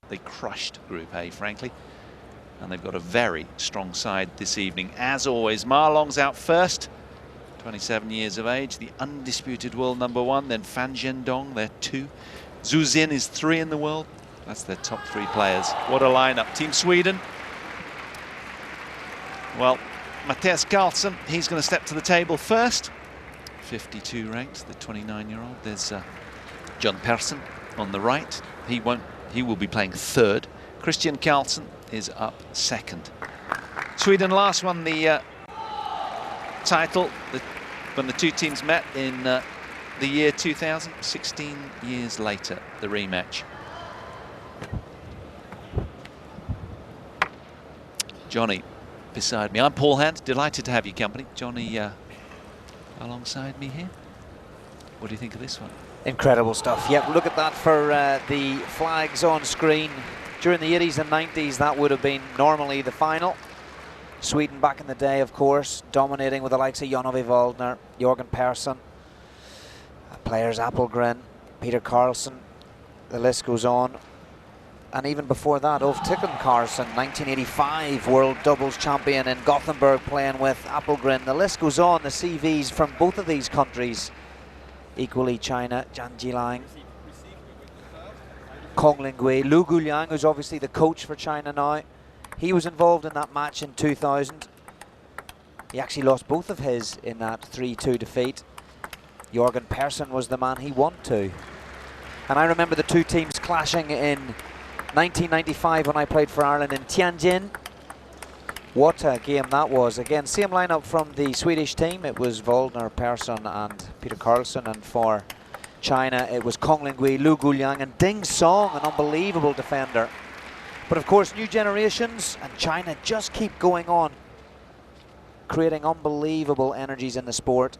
They crushed Group A, frankly. And they've got a very strong side this evening. As always, Ma Long's out first, 27 years of age, the undisputed world #1. Then Fan Zhendong, they're 2. Zhu Xin is 3 in the world. That's their top 3 players. What a lineup. Team Sweden. Well, Mattias KARLSSON, he's going to step to the table first. 52 ranked, the 29-year-old. There's Jon Persson on the right. He will be playing 3rd. Kristian KARLSSON is up 2nd. Sweden last won the title when the two teams met in the year 2000. 16 years later, the rematch. Johnny beside me. I'm Paul Hand, delighted to have your company. Johnny alongside me here. What do you think of this one? Incredible stuff. Yep, look at that for the flags on screen. During the 80s and 90s, that would have been normally the final. Sweden back in the day, of course, dominating with the likes of Jan-Ove Waldner, Jorgen Persson, players Appelgren, Peter KARLSSON, the list goes on. And even before that, Ulf Karlsson, 1985 world doubles champion in Gothenburg, playing with Appelgren. The list goes on, the CVs from both of these countries. Equally China, Zhang Jilang, Kong Lingui, Lu Guliang, who's obviously the coach for China now. He was involved in that match in 2000. He actually lost both of his in that 3-2 defeat. Jorgen Persson was the man he won to. And I remember the two teams clashing in 1995 when I played for Ireland in Tianjin. What a game that was. Again, same lineup from the Swedish team. It was Waldner, Persson and Peter KARLSSON. And for China, it was Kong Lingui, Lu Guliang and Ding Song, an unbelievable defender. But of course, new generations and China just keep going on, creating unbelievable energies in the sport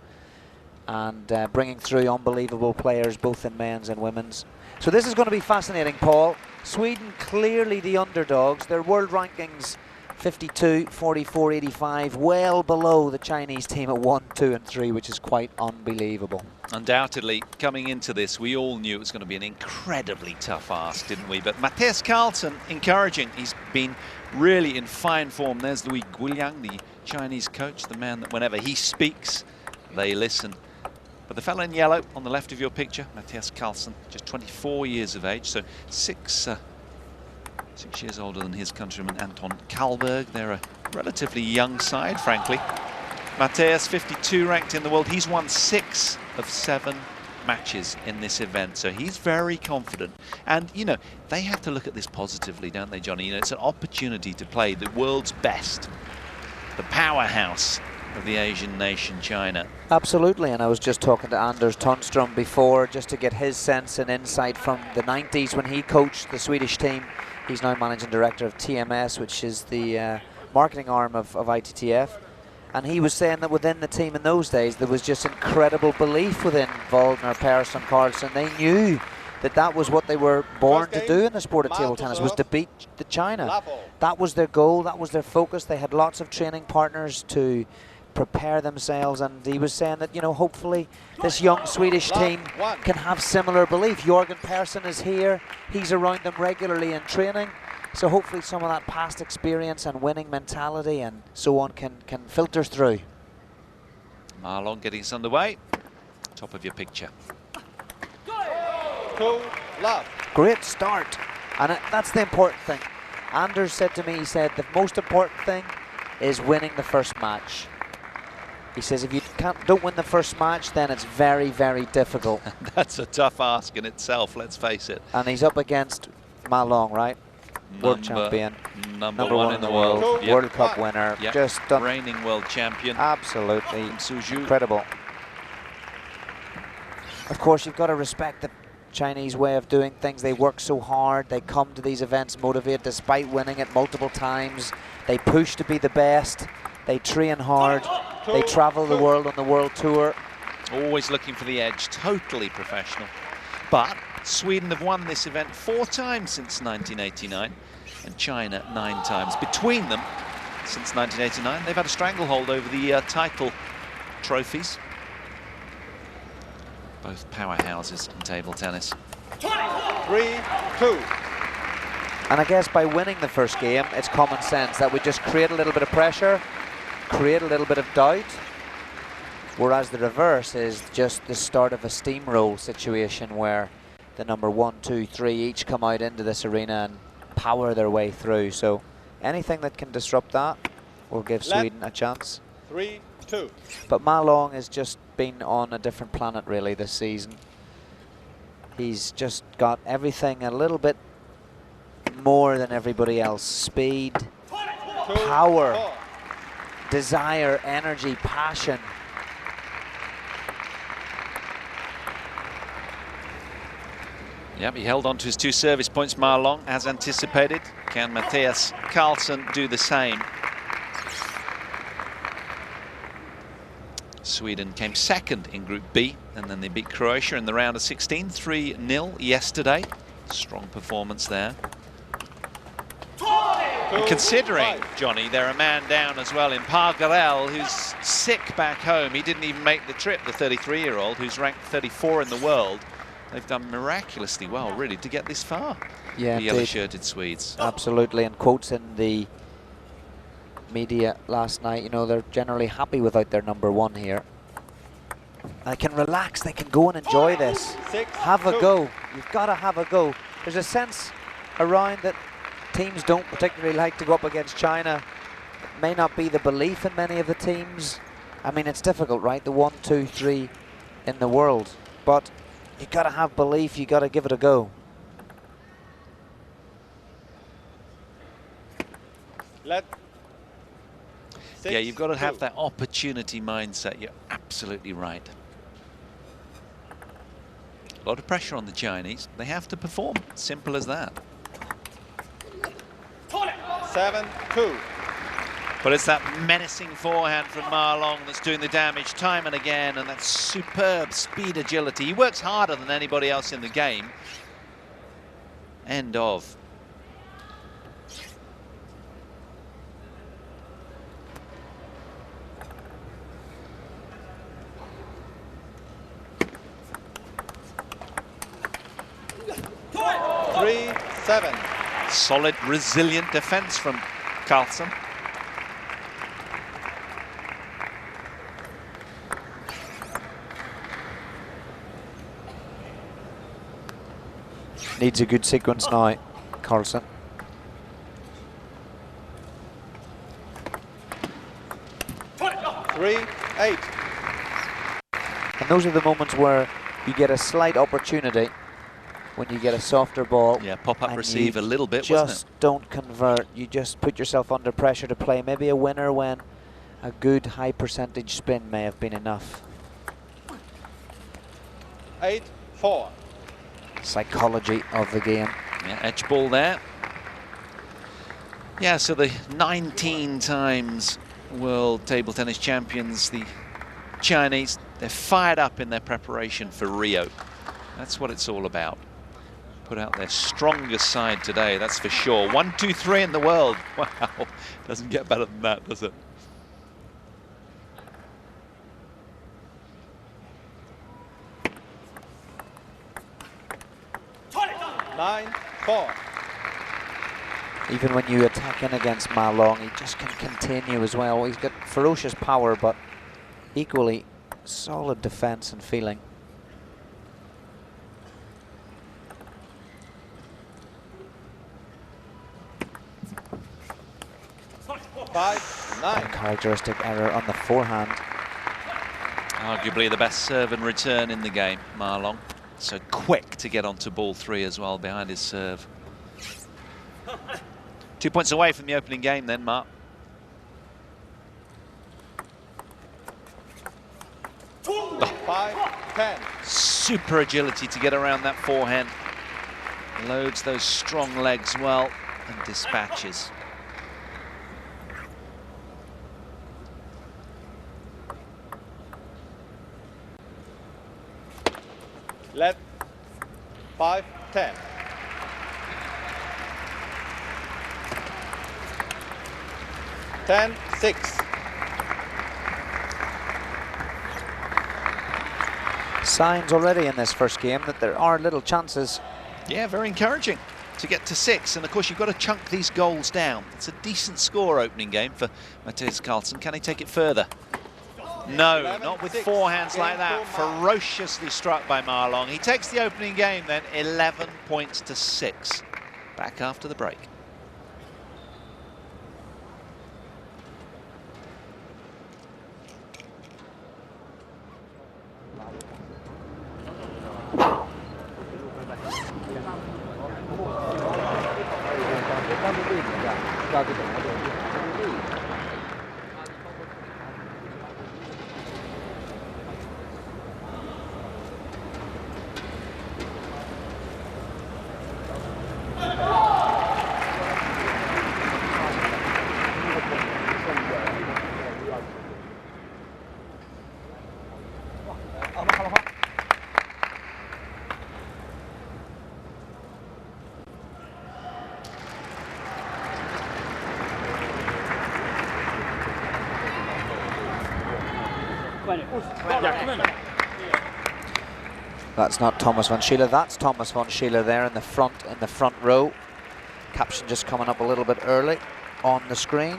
and bringing through unbelievable players both in men's and women's. So this is going to be fascinating, Paul. Sweden clearly the underdogs. Their world rankings 52, 44, 85, well below the Chinese team at 1, 2 and 3, which is quite unbelievable. Undoubtedly, coming into this, we all knew it was going to be an incredibly tough ask, didn't we? But Mattias KARLSSON, encouraging. He's been really in fine form. There's Lu Guliang, the Chinese coach, the man that whenever he speaks, they listen. But the fellow in yellow on the left of your picture, Mattias KARLSSON, just 24 years of age, so 6 years older than his countryman Anton Kalberg. They're a relatively young side, frankly. Mattias, 52 ranked in the world. He's won 6 of 7 matches in this event, so he's very confident. And, you know, they have to look at this positively, don't they, Johnny? You know, it's an opportunity to play the world's best, the powerhouse of the Asian nation, China. Absolutely, and I was just talking to Anders Tunstrom before just to get his sense and insight from the 90s when he coached the Swedish team. He's now managing director of TMS, which is the marketing arm of ITTF. And he was saying that within the team in those days, there was just incredible belief within Waldner, Persson, KARLSSON. They knew that that was what they were born to do in the sport of table tennis, was to beat the China. That was their goal, that was their focus. They had lots of training partners to prepare themselves, and he was saying that, you know, hopefully this young Swedish team can have similar belief. Jorgen Persson is here, he's around them regularly in training, so hopefully some of that past experience and winning mentality and so on can filter through. Ma Long getting us underway. Top of your picture. Great start, and that's the important thing. Anders said to me, he said the most important thing is winning the first match. He says if you don't win the first match, then it's very, very difficult. That's a tough ask in itself, let's face it. And he's up against Ma Long, right? World champion. Number one in the world. Yep. World Cup winner. Yep. Just done. Reigning world champion. Absolutely. Incredible. Of course, you've got to respect the Chinese way of doing things. They work so hard. They come to these events motivated despite winning it multiple times. They push to be the best. They train hard. They travel the world on the world tour. Always looking for the edge, totally professional. But Sweden have won this event 4 times since 1989 and China 9 times. Between them, since 1989, they've had a stranglehold over the title trophies. Both powerhouses in table tennis. 3-2. And I guess by winning the first game, it's common sense that we just create a little bit of pressure, create a little bit of doubt, whereas the reverse is just the start of a steamroll situation where the number 1, 2, 3 each come out into this arena and power their way through. So anything that can disrupt that will give Sweden a chance. 3-2. But Ma Long has just been on a different planet really this season. He's just got everything a little bit more than everybody else. Speed, power, desire, energy, passion. Yep, he held on to his 2 service points, Ma Long, as anticipated. Can Mattias KARLSSON do the same? Sweden came second in Group B, and then they beat Croatia in the round of 16, 3-0 yesterday. Strong performance there. And considering, Johnny, they're a man down as well in Pargarel, who's sick back home. He didn't even make the trip, the 33-year-old, who's ranked 34 in the world. They've done miraculously well, really, to get this far. Yeah, the yellow-shirted Swedes. Absolutely, and quotes in the media last night, you know, they're generally happy without their number 1 here. They can relax, they can go and enjoy this. Have a go. You've got to have a go. There's a sense around that teams don't particularly like to go up against China. It may not be the belief in many of the teams. I mean, it's difficult, right? The 1, 2, 3 in the world. But you've got to have belief, you've got to give it a go. Yeah, you've got to have that opportunity mindset. You're absolutely right. A lot of pressure on the Chinese. They have to perform. Simple as that. 7-2. But it's that menacing forehand from Ma Long that's doing the damage time and again, and that superb speed agility. He works harder than anybody else in the game. End of. Solid, resilient defense from KARLSSON. Needs a good sequence now, KARLSSON. And those are the moments where you get a slight opportunity when you get a softer ball. Yeah, pop-up receive a little bit, wasn't it? Just don't convert. You just put yourself under pressure to play maybe a winner when a good high percentage spin may have been enough. 8-4. Psychology of the game. Yeah, edge ball there. Yeah, so the 19 times world table tennis champions, the Chinese, they're fired up in their preparation for Rio. That's what it's all about. Put out their strongest side today, that's for sure. 1, 2, 3 in the world. Wow, doesn't get better than that, does it? Even when you attack in against Ma Long, he just can continue as well. He's got ferocious power, but equally solid defense and feeling. Uncharacteristic error on the forehand. Arguably the best serve and return in the game, Ma Long. So quick to get onto ball 3 as well behind his serve. 2 points away from the opening game then, Mark. Oh. 5-10. Super agility to get around that forehand. Loads those strong legs well and dispatches. Let 5-10. (10-6). Signs already in this first game that there are little chances. Yeah, very encouraging. to get to 6, and of course you've got to chunk these goals down. It's a decent score opening game for Mattias KARLSSON. Can he take it further? No, not with forehands like that. Ferociously struck by Ma Long. He takes the opening game then, 11 points to 6. Back after the break. That's not Thomas van Schiele, that's Thomas van Schiele there in the front row. Caption just coming up a little bit early on the screen.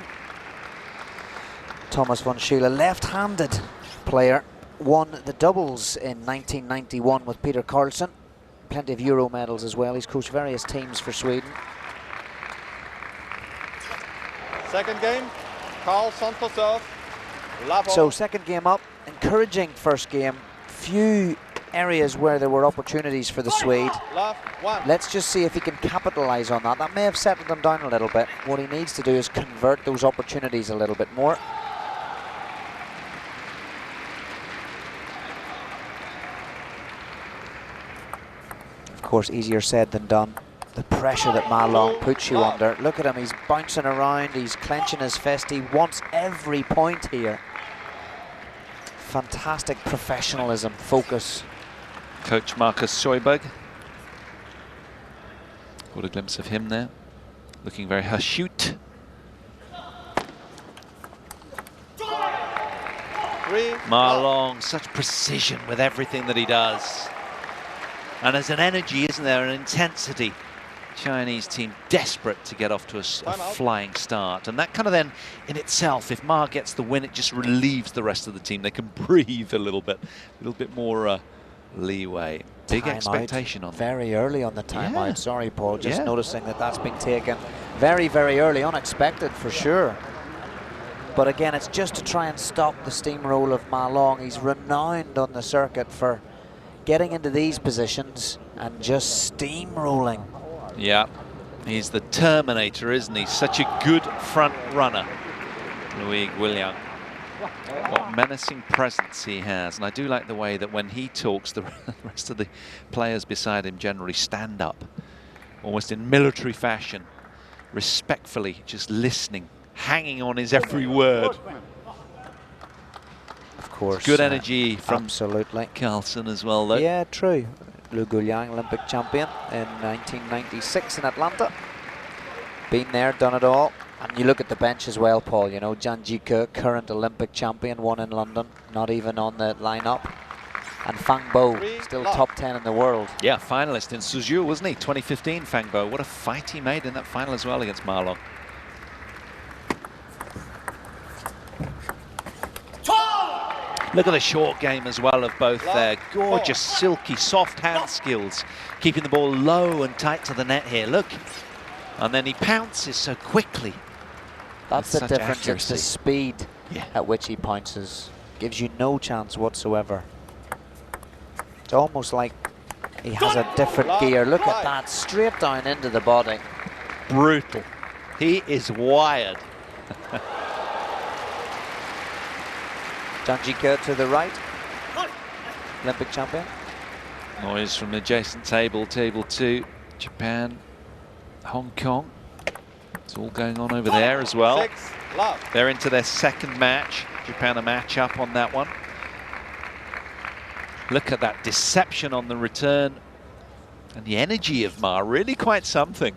Thomas van Schiele, left-handed player, won the doubles in 1991 with Peter KARLSSON. Plenty of Euro medals as well. He's coached various teams for Sweden. Second game, KARLSSON to serve. So second game up, encouraging first game. Few areas where there were opportunities for the Swede. Let's just see if he can capitalise on that. That may have settled him down a little bit. What he needs to do is convert those opportunities a little bit more. Of course, easier said than done. The pressure that Ma Long puts you under. Look at him, he's bouncing around, he's clenching his fist. He wants every point here. Fantastic professionalism, focus. Coach Marcus Schoiberg. Got a glimpse of him there, looking very hirsute. Ma Long, such precision with everything that he does. And there's an energy, isn't there, an intensity. Chinese team desperate to get off to a flying start. And that kind of then, in itself, if Ma gets the win, it just relieves the rest of the team. They can breathe a little bit more leeway. Big expectation on very early on the timeout. Sorry, Paul, just noticing that that's been taken very, very early. Unexpected for sure. But again, it's just to try and stop the steamroll of Ma Long. He's renowned on the circuit for getting into these positions and just steamrolling. Yeah, he's the Terminator, isn't he? Such a good front runner, Louis Guiliang. What menacing presence he has. And I do like the way that when he talks, the rest of the players beside him generally stand up, almost in military fashion, respectfully, just listening, hanging on his every word. Of course. Good energy from absolutely KARLSSON as well, though. Yeah, true. Louis Guiliang, Olympic champion in 1996 in Atlanta. Been there, done it all. And you look at the bench as well, Paul, you know, Zhang Jike, current Olympic champion, won in London, not even on the lineup. And Fang Bo, still top 10 in the world. Yeah, finalist in Suzhou, wasn't he? 2015, Fang Bo. What a fight he made in that final as well against Ma Long. Look at the short game as well of both there. Gorgeous, silky, soft hand skills. Keeping the ball low and tight to the net here. Look. And then he pounces so quickly. That's the difference. It's the speed at which he pounces. Gives you no chance whatsoever. It's almost like he has a different gear. Look at that. Straight down into the body. Brutal. He is wired. Zhang Jike to the right, Olympic champion. Noise from the adjacent table, table 2, Japan, Hong Kong. It's all going on over there as well. They're into their second match. Japan a match up on that one. Look at that deception on the return. And the energy of Ma, really quite something.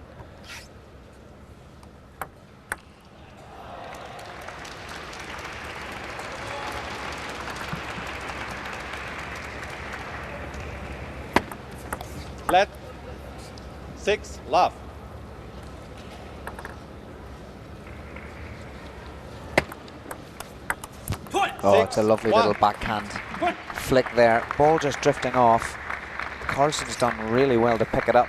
Let 6 love. Oh, it's a lovely little backhand flick there. Ball just drifting off. KARLSSON's done really well to pick it up.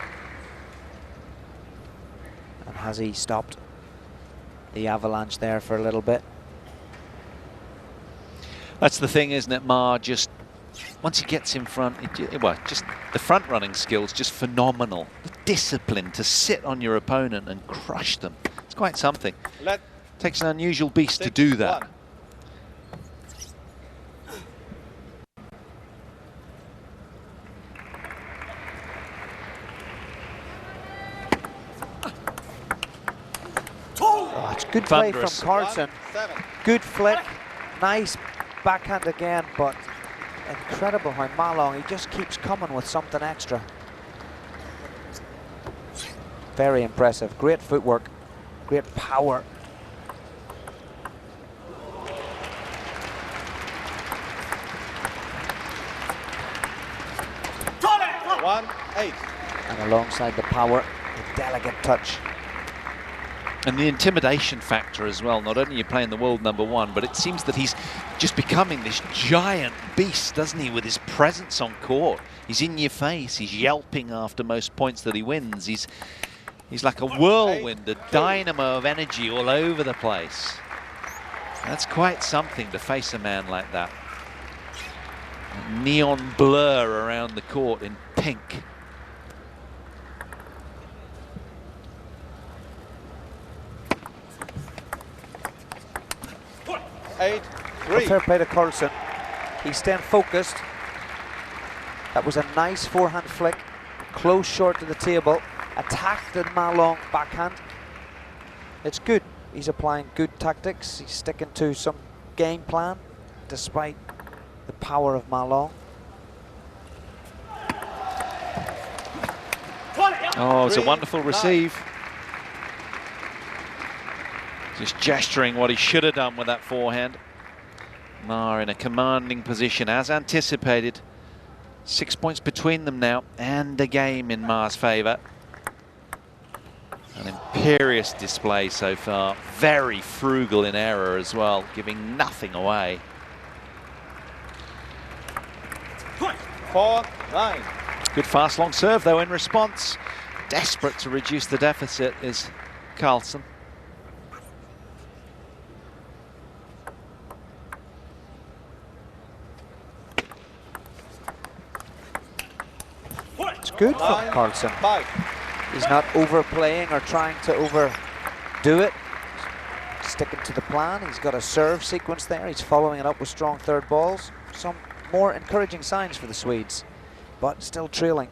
And has he stopped the avalanche there for a little bit? That's the thing, isn't it, Ma? Just once he gets in front, well, just the front running skills, just phenomenal. The discipline to sit on your opponent and crush them. It's quite something. Takes an unusual beast to do that. Oh, it's good play from KARLSSON. Good flick. Nice backhand again, but incredible how Ma Long, he just keeps coming with something extra. Very impressive. Great footwork. Great power. One, 8. And alongside the power, the delicate touch. And the intimidation factor as well. Not only are you playing the world #1, but it seems that he's just becoming this giant beast, doesn't he, with his presence on court. He's in your face. He's yelping after most points that he wins. He's like a whirlwind, a dynamo of energy all over the place. That's quite something to face a man like that. A neon blur around the court in pink. Fair play to KARLSSON. He's staying focused. That was a nice forehand flick. Close short to the table. Attacked the Ma Long backhand. It's good. He's applying good tactics. He's sticking to some game plan despite the power of Ma Long. Oh, it's a wonderful receive. Just gesturing what he should have done with that forehand. Ma in a commanding position as anticipated. 6 points between them now and a game in Ma's favour. An imperious display so far. Very frugal in error as well, giving nothing away. 4-9. Good fast long serve though in response. Desperate to reduce the deficit is KARLSSON. It's good from KARLSSON. He's not overplaying or trying to overdo it. Sticking to the plan. He's got a serve sequence there. He's following it up with strong third balls. Some more encouraging signs for the Swedes, but still trailing.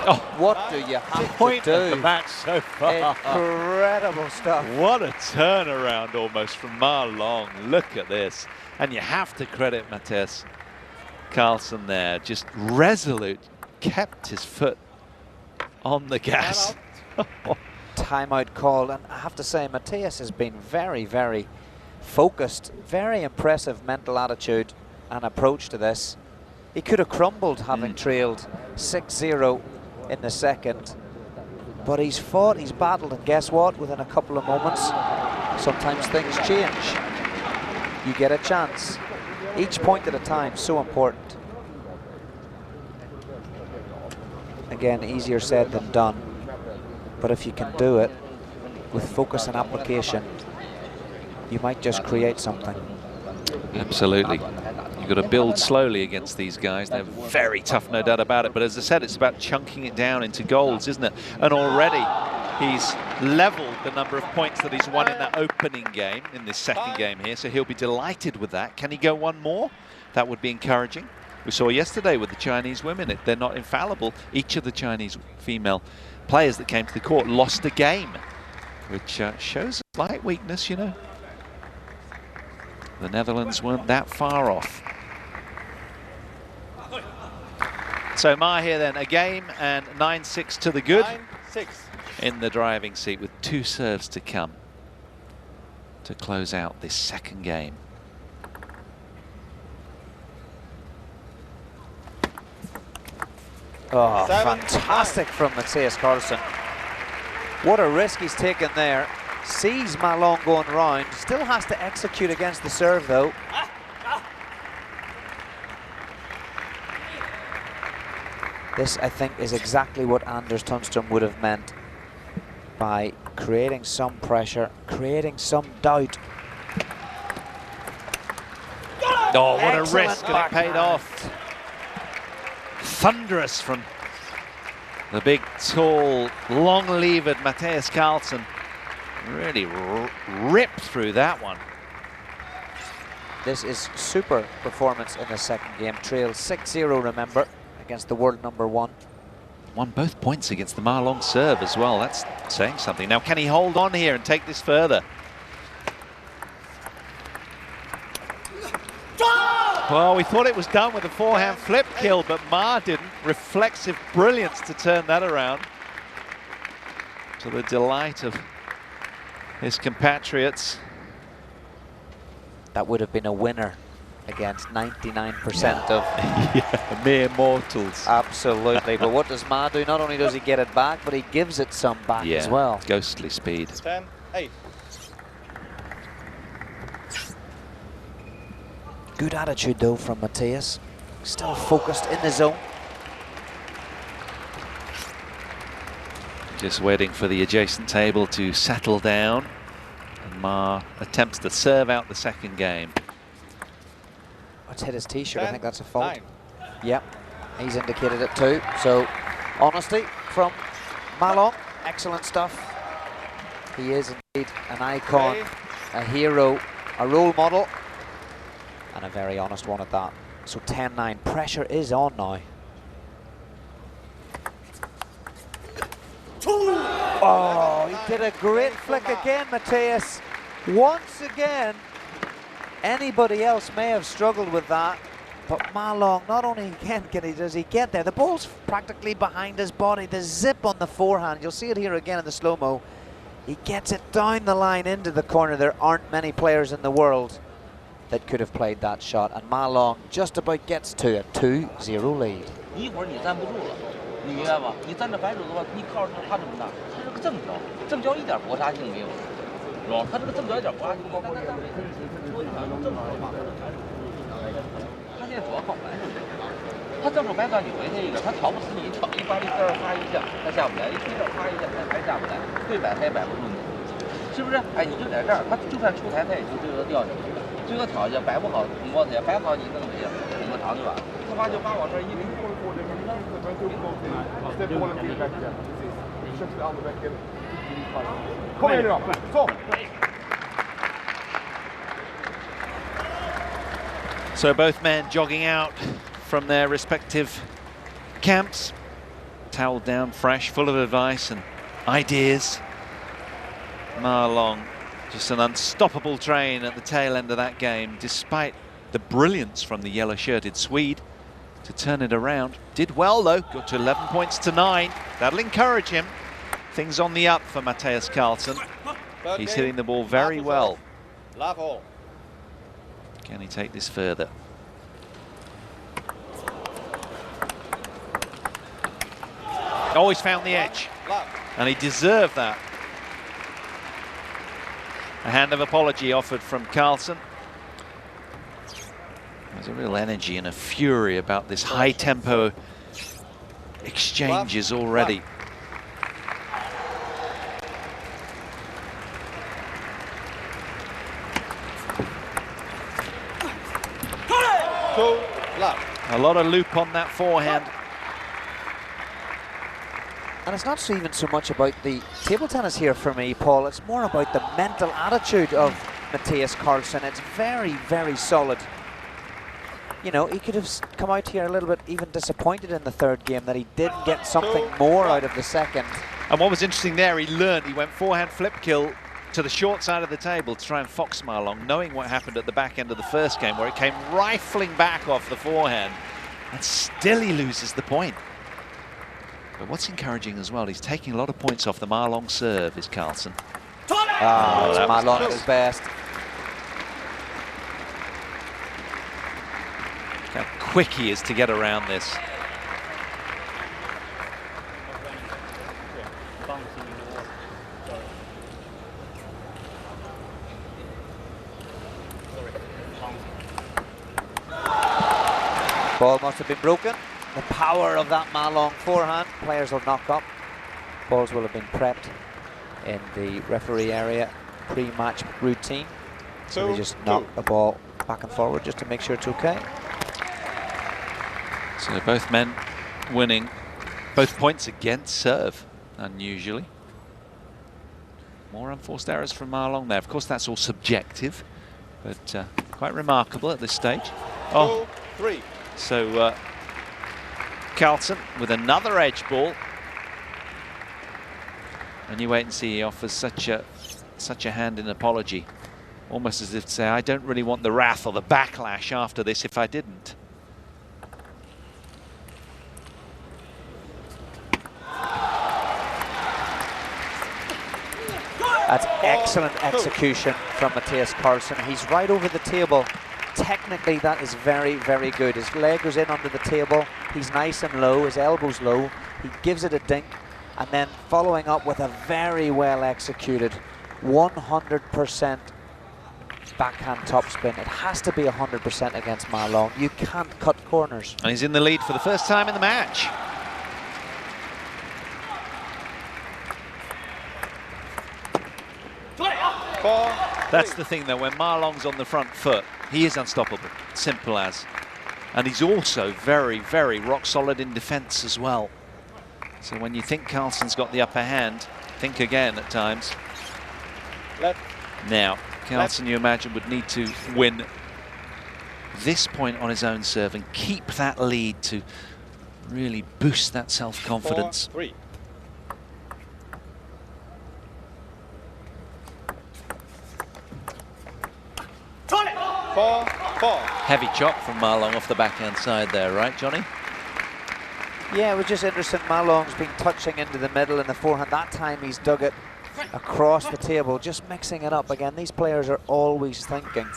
Oh, what do you have to do? do? The match so far. Incredible stuff. What a turnaround almost from Ma Long. Look at this. And you have to credit Mattias KARLSSON there. Just resolute. Kept his foot on the gas. Timeout called. And I have to say, Mattias has been very, very focused. Very impressive mental attitude and approach to this. He could have crumbled having trailed 6-0 in the second, but he's fought, he's battled, and guess what? Within a couple of moments, sometimes things change. You get a chance. Each point at a time, so important. Again, easier said than done, but if you can do it with focus and application, you might just create something. Absolutely. You've got to build slowly against these guys. They're very tough, no doubt about it. But as I said, it's about chunking it down into goals, isn't it? And already he's leveled the number of points that he's won in that opening game, in this second game here. So he'll be delighted with that. Can he go one more? That would be encouraging. We saw yesterday with the Chinese women, they're not infallible. Each of the Chinese female players that came to the court lost a game, which shows a slight weakness, you know. The Netherlands weren't that far off. So Ma here then, a game and 9-6 to the good. 9-6. In the driving seat with 2 serves to come to close out this second game. Oh, 7, fantastic from Mattias KARLSSON. What a risk he's taken there. Sees Ma Long going round. Still has to execute against the serve, though. This, I think, is exactly what Anders Tunstrom would have meant by creating some pressure, creating some doubt. Oh, what Excellent a risk, and it paid backhand. off. Thunderous from the big, tall, long-levered Mattias KARLSSON. Really ripped through that one. This is super performance in the second game. Trail 6-0, remember, against the world #1. Won both points against the Ma Long serve as well. That's saying something. Now, can he hold on here and take this further? Well, we thought it was done with a forehand flip kill, but Ma didn't. Reflexive brilliance to turn that around, to the delight of his compatriots. That would have been a winner against 99% of... Yeah, mere mortals. Absolutely, but what does Ma do? Not only does he get it back, but he gives it some back as well. Ghostly speed. 10, 8. Good attitude, though, from Mattias. Still focused in the zone. Just waiting for the adjacent table to settle down. And Ma attempts to serve out the second game. Let's hit his t-shirt. I think that's a fault. 9. Yep, he's indicated it too. So, honesty from Ma Long. Excellent stuff. He is indeed an icon, a hero, a role model, and a very honest one at that. So 10-9, pressure is on now. Oh, he did a great flick again, Mattias. Once again, anybody else may have struggled with that, but Ma Long, not only again does he get there, the ball's practically behind his body, the zip on the forehand, you'll see it here again in the slow-mo. He gets it down the line into the corner. There aren't many players in the world that could have played that shot, and Ma Long just about gets to a 2-0 lead. 一会儿你站不住了，你明白吗？你站着摆手的话，你靠着他这么大，他是个正脚，正脚一点搏杀性没有，是吧？他这个正脚一点搏杀性没有。他现在主要靠摆手这个，他正手摆断你回他一个，他挑不死你，挑一发力这儿发一下，他下不来；一推这儿发一下，他还下不来，对摆他也摆不住你，是不是？哎，你就在这儿，他就算出台，他也就最多掉下去。 最后挑一下，摆不好摸他，摆好你弄他，捅个长就完了。他把就把往这一拎。Kom igen nu då, så! So both men jogging out from their respective camps, toweled down, fresh, full of advice and ideas. Ma Long, just an unstoppable train at the tail end of that game, despite the brilliance from the yellow-shirted Swede to turn it around. Did well, though, got to 11 points to 9. That'll encourage him. Things on the up for Mattias KARLSSON. He's hitting the ball very well. Love all. Can he take this further? Oh, he's found the edge, and he deserved that. A hand of apology offered from KARLSSON. There's a real energy and a fury about this high-tempo exchanges already. A lot of loop on that forehand. And it's not even so much about the table tennis here for me, Paul. It's more about the mental attitude of Mattias KARLSSON. It's very, very solid. You know, he could have come out here a little bit even disappointed in the third game that he didn't get something more out of the second. And what was interesting there, he learned, he went forehand flip kill to the short side of the table to try and fox Ma Long, knowing what happened at the back end of the first game, where it came rifling back off the forehand, and still he loses the point. But what's encouraging as well, he's taking a lot of points off the Ma Long serve, is KARLSSON. Ah, it's Ma Long at his best. How quick he is to get around this. Ball must have been broken. The power of that Ma Long forehand. Players will knock up. Balls will have been prepped in the referee area pre-match routine. So they just knock the ball back and forward just to make sure it's okay. So both men winning both points against serve, unusually. More unforced errors from Ma Long there. Of course, that's all subjective, but quite remarkable at this stage. Oh, 3. So KARLSSON with another edge ball. And you wait and see, he offers such a hand in apology. Almost as if to say, I don't really want the wrath or the backlash after this if I didn't. That's excellent execution from Mattias KARLSSON. He's right over the table. Technically, that is very, very good. His leg goes in under the table. He's nice and low, his elbow's low. He gives it a dink, and then following up with a very well executed 100% backhand topspin. It has to be 100% against Ma Long. You can't cut corners. And he's in the lead for the first time in the match. That's the thing though, when Ma Long's on the front foot, he is unstoppable, simple as. And he's also very, very rock solid in defense as well. So when you think KARLSSON's got the upper hand, think again at times. Now, KARLSSON, you imagine, would need to win this point on his own serve and keep that lead to really boost that self-confidence. 4-3. Heavy chop from Ma Long off the backhand side there, right, Johnny? Yeah, it was just interesting. Ma Long's been touching into the middle in the forehand. That time he's dug it across the table, just mixing it up again. These players are always thinking,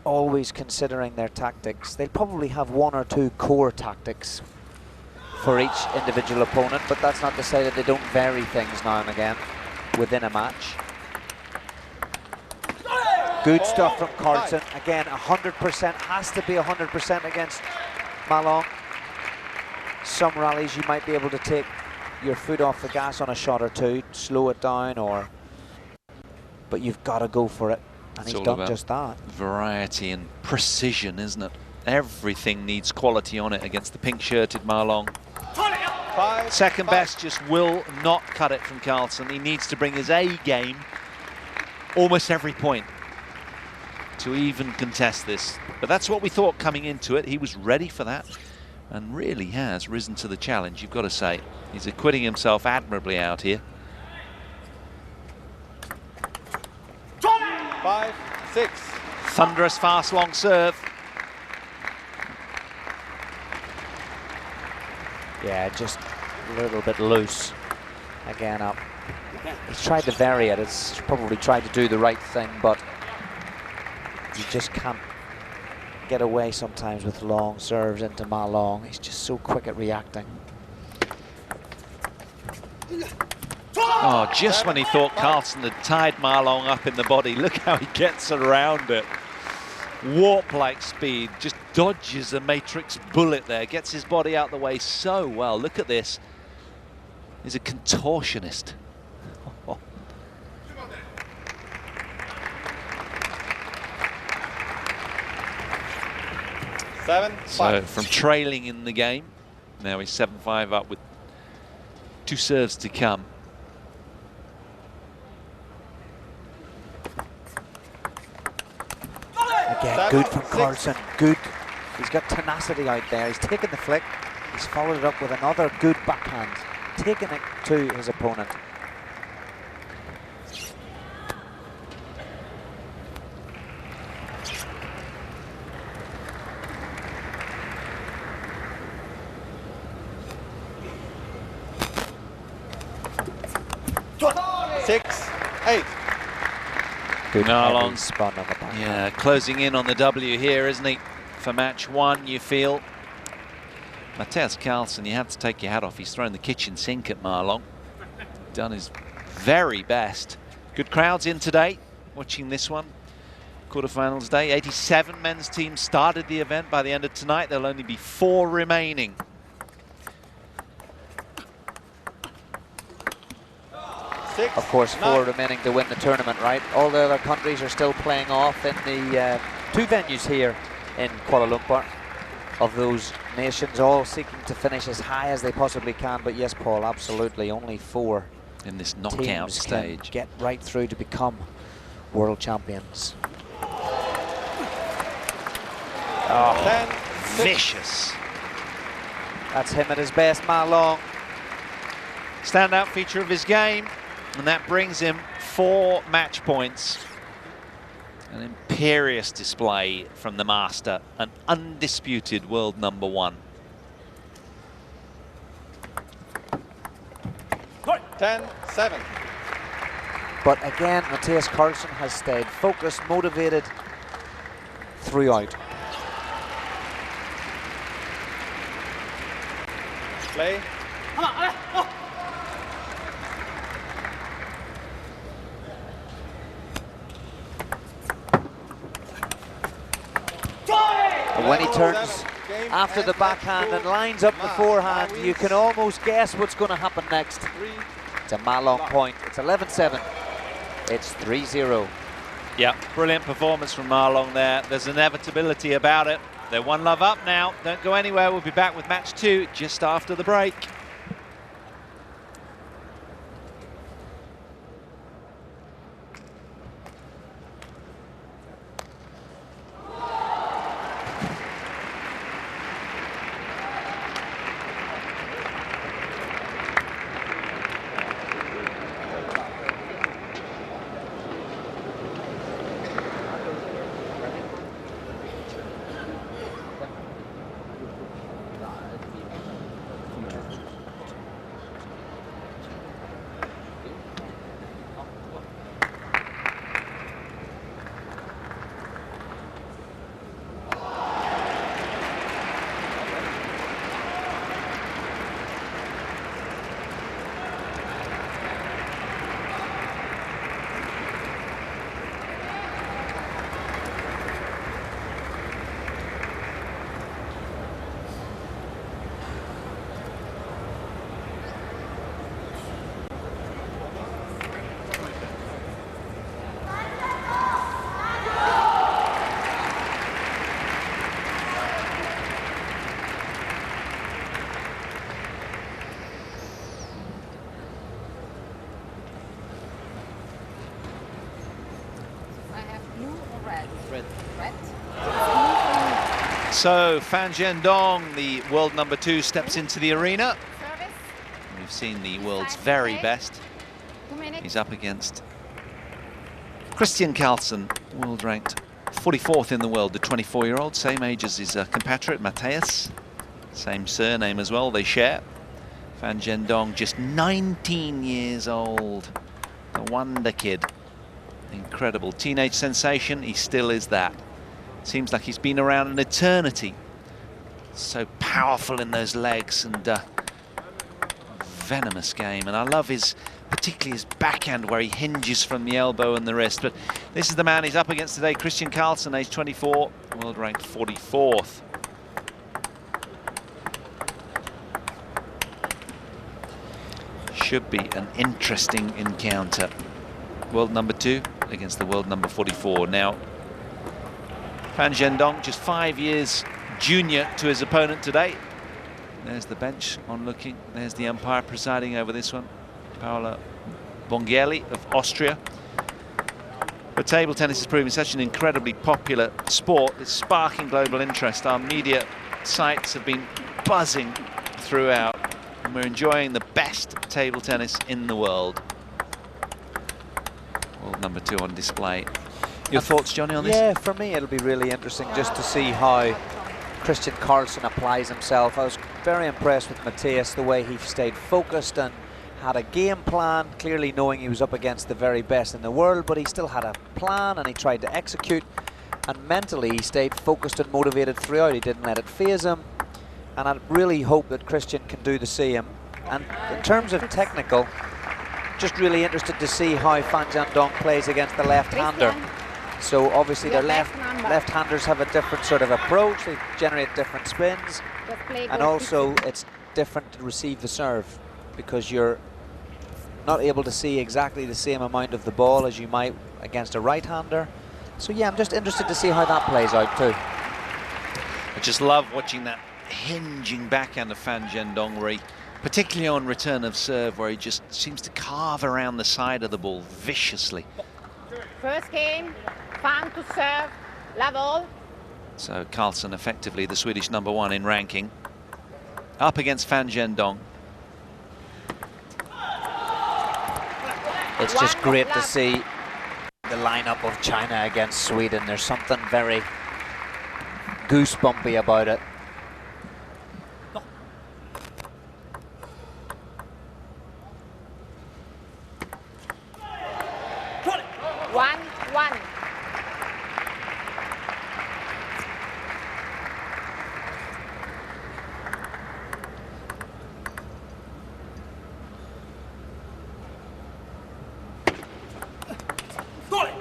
always considering their tactics. They'll probably have 1 or 2 core tactics for each individual opponent, but that's not to say that they don't vary things now and again within a match. Good stuff from KARLSSON. Again, 100%, has to be 100% against Ma Long. Some rallies you might be able to take your foot off the gas on a shot or two, slow it down, but you've got to go for it. And he's done just that. Variety and precision, isn't it? Everything needs quality on it against the pink-shirted Ma Long. Second best just will not cut it from KARLSSON. He needs to bring his A game almost every point to even contest this. But that's what we thought coming into it. He was ready for that and really has risen to the challenge, you've got to say. He's acquitting himself admirably out here. 5-6. Thunderous fast long serve. Yeah, just a little bit loose. Again up. He's tried to vary it. It's probably tried to do the right thing, but you just can't get away sometimes with long serves into Ma Long. He's just so quick at reacting. Oh, just when he thought KARLSSON had tied Ma Long up in the body, look how he gets around it. Warp-like speed, just dodges a matrix bullet there, gets his body out the way so well. Look at this. He's a contortionist. Oh. So from trailing in the game, now he's 7-5 up with 2 serves to come. Again, good from KARLSSON, good. He's got tenacity out there. He's taken the flick. He's followed it up with another good backhand, taking it to his opponent. Good heavy spun on the backhand. Yeah, closing in on the W here, isn't he? For match 1, you feel. Mattias KARLSSON, you have to take your hat off. He's thrown the kitchen sink at Ma Long. Done his very best. Good crowds in today, watching this one. quarterfinals day. 87 men's teams started the event. By the end of tonight, there'll only be 4 remaining. Of course, 4 remaining to win the tournament, right? All the other countries are still playing off in the 2 venues here in Kuala Lumpur. Of those nations, all seeking to finish as high as they possibly can. But yes, Paul, absolutely, only 4 in this knockout teams stage can get right through to become world champions. Oh, vicious. That's him at his best, Ma Long. Standout feature of his game, and that brings him 4 match points. An imperious display from the master, an undisputed world number 1. 10-7. But again, Mattias KARLSSON has stayed focused, motivated throughout. Play. And when he turns after the backhand and lines up the forehand, you can almost guess what's going to happen next. It's a Ma Long point. It's 11-7. It's 3-0. Yeah, brilliant performance from Ma Long there. There's inevitability about it. They're 1-love up now. Don't go anywhere. We'll be back with match 2 just after the break. So Zhendong, the world number 2, steps into the arena. We've seen the world's very best. He's up against Kristian KARLSSON, world ranked 44th in the world, the 24-year-old, same age as his compatriot Mattias. Same surname as well, they share. Zhendong, just 19 years old, the wonder kid. Incredible teenage sensation, he still is that. Seems like he's been around an eternity. So powerful in those legs and venomous game. And I love particularly his backhand where he hinges from the elbow and the wrist. But this is the man he's up against today, Kristian KARLSSON, age 24, world ranked 44th. Should be an interesting encounter. World number 2 against the world number 44. Now, Zhendong, just 5 years junior to his opponent today. There's the bench on looking. There's the umpire presiding over this one, Paula Bongeli of Austria. But table tennis is proving such an incredibly popular sport. It's sparking global interest. Our media sites have been buzzing throughout, and we're enjoying the best table tennis in the world. World number 2 on display. Your thoughts, Johnny, on this? Yeah, for me it'll be really interesting just to see how Kristian KARLSSON applies himself. I was very impressed with Mattias, the way he stayed focused and had a game plan, clearly knowing he was up against the very best in the world, but he still had a plan and he tried to execute, and mentally he stayed focused and motivated throughout. He didn't let it faze him, and I really hope that Kristian can do the same. And in terms of technical, just really interested to see how Zhendong plays against the left-hander. So obviously their left-handers have a different sort of approach. They generate different spins, and also it's different to receive the serve because you're not able to see exactly the same amount of the ball as you might against a right-hander. So yeah, I'm just interested to see how that plays out too. I just love watching that hinging backhand of Zhendong, where he, particularly on return of serve, where he just seems to carve around the side of the ball viciously. First game, Pang to serve, level. So KARLSSON, effectively the Swedish #1 in ranking, up against Zhendong. It's just great to see the lineup of China against Sweden. There's something very goosebumpy about it. One.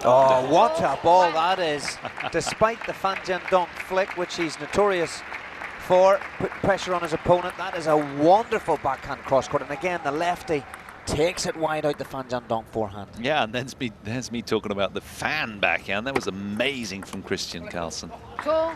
Oh, what a ball that is. Despite the Zhendong flick, which he's notorious for, put pressure on his opponent, that is a wonderful backhand cross-court. And again, the lefty takes it wide out the Zhendong forehand. Yeah, and there's me talking about the fan backhand. That was amazing from Kristian KARLSSON. Two.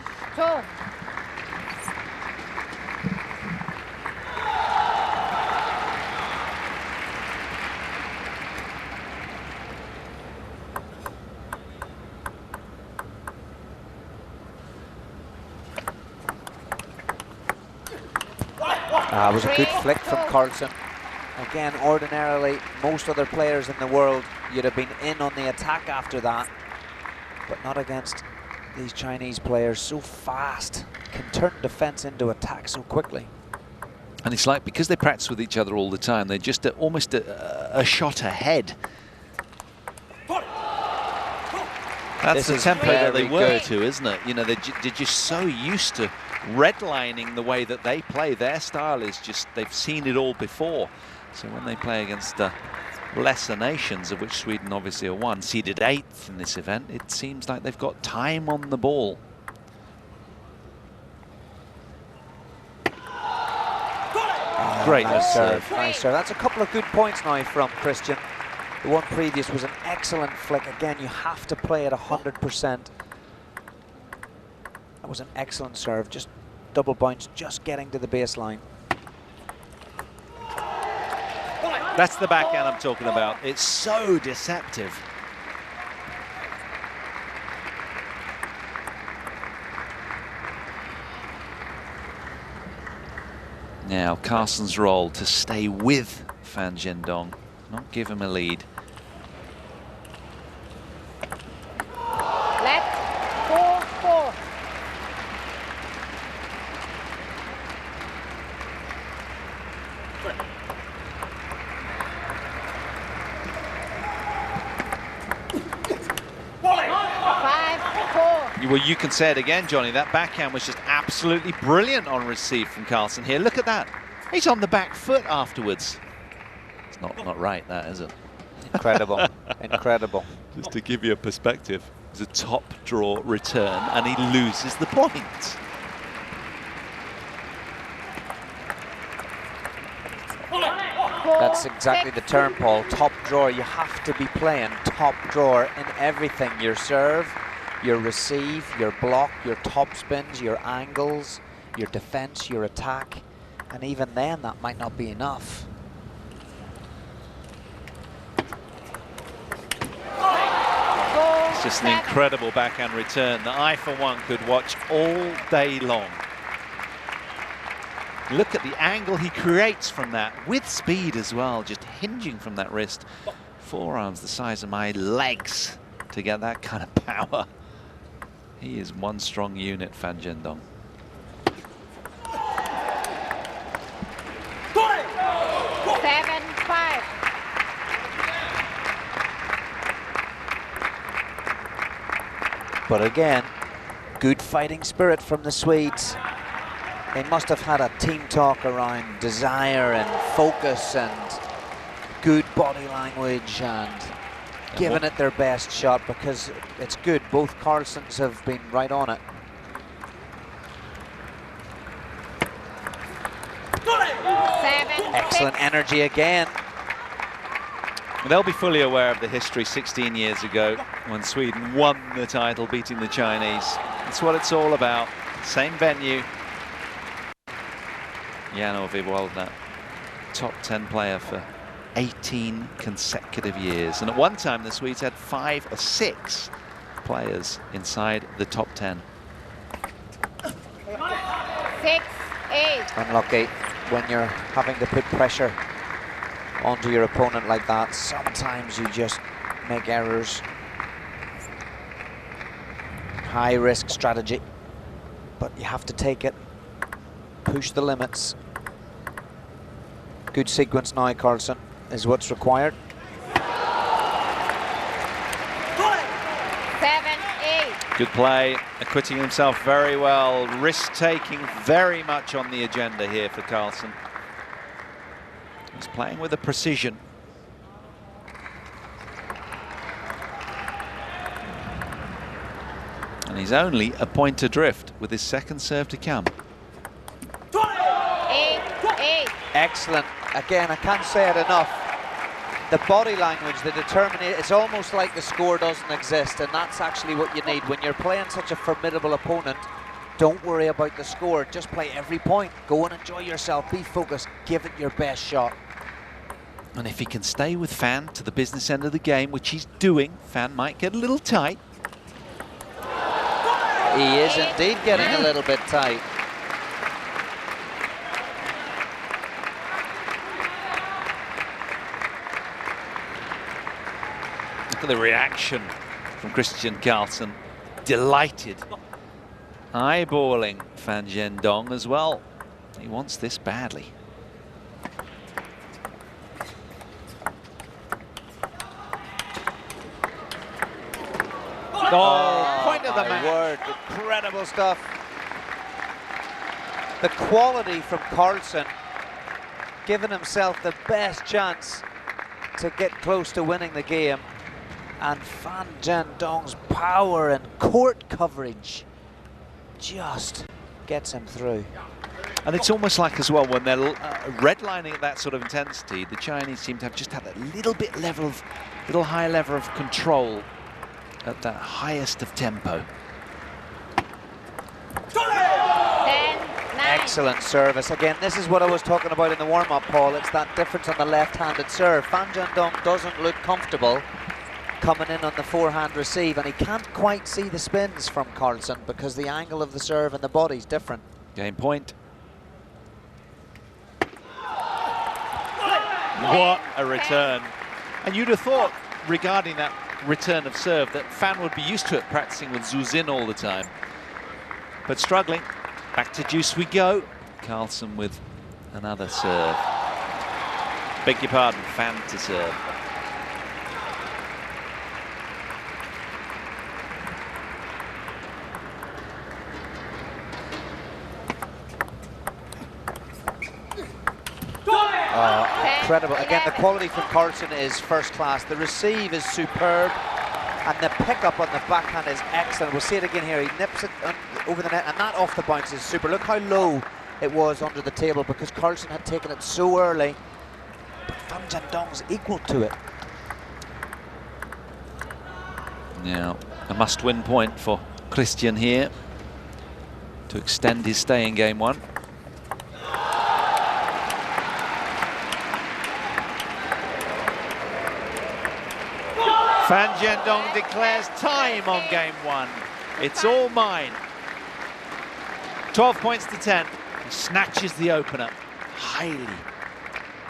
It was a good flick from KARLSSON. Again, ordinarily, most other players in the world, you'd have been in on the attack after that, but not against these Chinese players. So fast, can turn defense into attack so quickly. And it's like, because they practice with each other all the time, they're just almost a shot ahead. That's the tempo that they work to, isn't it? You know, they're just so used to redlining the way that they play. Their style is just, they've seen it all before. So when they play against lesser nations, of which Sweden obviously are one, seeded 8th in this event, it seems like they've got time on the ball. Great nice serve. Nice serve. That's a couple of good points now from Kristian. The one previous was an excellent flick. Again, you have to play at 100%. That was an excellent serve. Just double bounce, just getting to the baseline. That's the backhand I'm talking about. It's so deceptive. Now, KARLSSON's role to stay with Zhendong, not give him a lead. Left, 4-4. Well, you can say it again, Johnny. That backhand was just absolutely brilliant on receive from KARLSSON here. Look at that. He's on the back foot afterwards. It's not right, that, is it? Incredible. Incredible. Just to give you a perspective, it's a top draw return, and he loses the point. That's exactly the term, Paul. Top drawer. You have to be playing top drawer in everything. Your serve, your receive, your block, your top spins, your angles, your defense, your attack. And even then, that might not be enough. It's just an incredible backhand return that I, for one, could watch all day long. Look at the angle he creates from that, with speed as well, just hinging from that wrist. Forearms the size of my legs to get that kind of power. He is one strong unit, Zhendong. But again, good fighting spirit from the Swedes. They must have had a team talk around desire and focus and good body language and given it their best shot, because it's good. Both KARLSSONs have been right on it. Excellent energy again. They'll be fully aware of the history 16 years ago when Sweden won the title, beating the Chinese. That's what it's all about. Same venue. Jano Vivalda, top 10 player for 18 consecutive years. And at one time, the Swedes had 5 or 6 players inside the top 10. 6-8. Unlucky when you're having to put pressure onto your opponent like that. Sometimes you just make errors. High risk strategy, but you have to take it. Push the limits. Good sequence now, KARLSSON, is what's required. 7-8. Good play, acquitting himself very well. Risk-taking very much on the agenda here for KARLSSON. He's playing with a precision. And he's only a point adrift with his second serve to come. 8-8. Excellent. Again, I can't say it enough. The body language, the determination, it's almost like the score doesn't exist, and that's actually what you need. When you're playing such a formidable opponent, don't worry about the score. Just play every point. Go and enjoy yourself. Be focused. Give it your best shot. And if he can stay with Fan to the business end of the game, which he's doing, Fan might get a little tight. He is indeed getting a little bit tight. Look at the reaction from Kristian KARLSSON. Delighted. Eyeballing Fan Zhendong as well. He wants this badly. Oh, point of the match. Word, incredible stuff. The quality from KARLSSON, giving himself the best chance to get close to winning the game. And Fan Zhendong's power and court coverage just gets him through. And it's almost like as well, when they're redlining at that sort of intensity, the Chinese seem to have just had a little higher level of control at that highest of tempo. 10-9. Excellent service. Again, this is what I was talking about in the warm-up, Paul. It's that difference on the left-handed serve. Fan Zhendong doesn't look comfortable coming in on the forehand receive, and he can't quite see the spins from KARLSSON because the angle of the serve and the body's different. Game point. What a return. And you'd have thought, regarding that return of serve, that Fan would be used to it, practicing with Zhu Xin all the time. But struggling. Back to juice we go. KARLSSON with another serve. Beg your pardon, Fan to serve. Incredible. Again, the quality from KARLSSON is first class. The receive is superb, and the pickup on the backhand is excellent. We'll see it again here. He nips it over the net, and that off the bounce is super. Look how low it was under the table because KARLSSON had taken it so early. But Fan Zhendong's equal to it. Now, a must-win point for Kristian here to extend his stay in game one. Fan Zhendong declares time on game one. It's all mine. 12 points to 10. He snatches the opener. Highly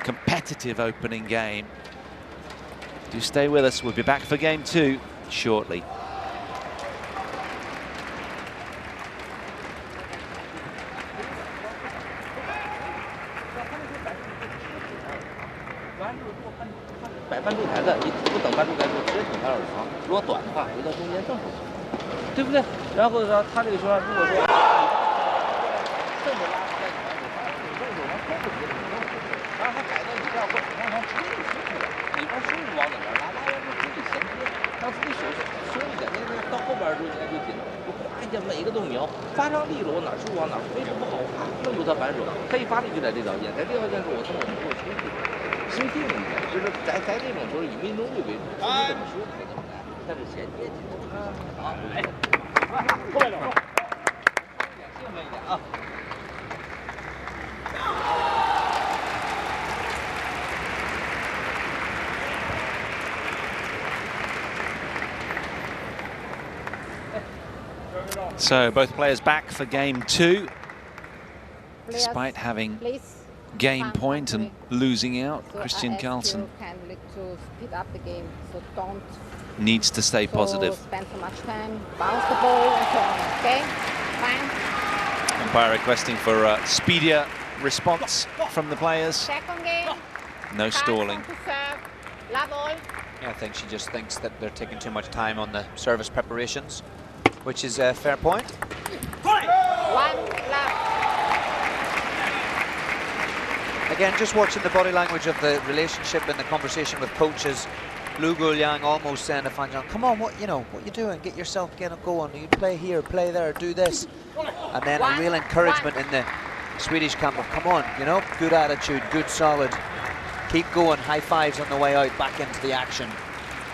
competitive opening game. Do stay with us. We'll be back for game two shortly. 让自己手松一点，那到后边之后应该就紧了。我哗一下每一个都瞄，发上力了，我哪出往哪，飞出不好，啪弄住他反手，他一发力就在这条线，在这条线时候我从我们给我休息，休定一点，就是在这种球以命中率为主，你怎么输才怎么来，但是衔接起来好，来，后面两个，兴奋一点啊。So both players back for game 2, despite having game point and losing out. So Kristian KARLSSON to speed up the game, so don't needs to stay positive. Spend so much time, bounce the ball and so on. Okay, fine. Umpire requesting for a speedier response from the players. Second game. No stalling. To serve. Love all. Yeah, I think she just thinks that they're taking too much time on the service preparations, which is a fair point. One love. Again, just watching the body language of the relationship and the conversation with coaches. Lu Guliang almost saying to Fan Jon, come on, what you doing? Get yourself going. You play here, play there, do this. And then a real encouragement in the Swedish camp of, come on, good attitude, good solid. Keep going, high fives on the way out, back into the action.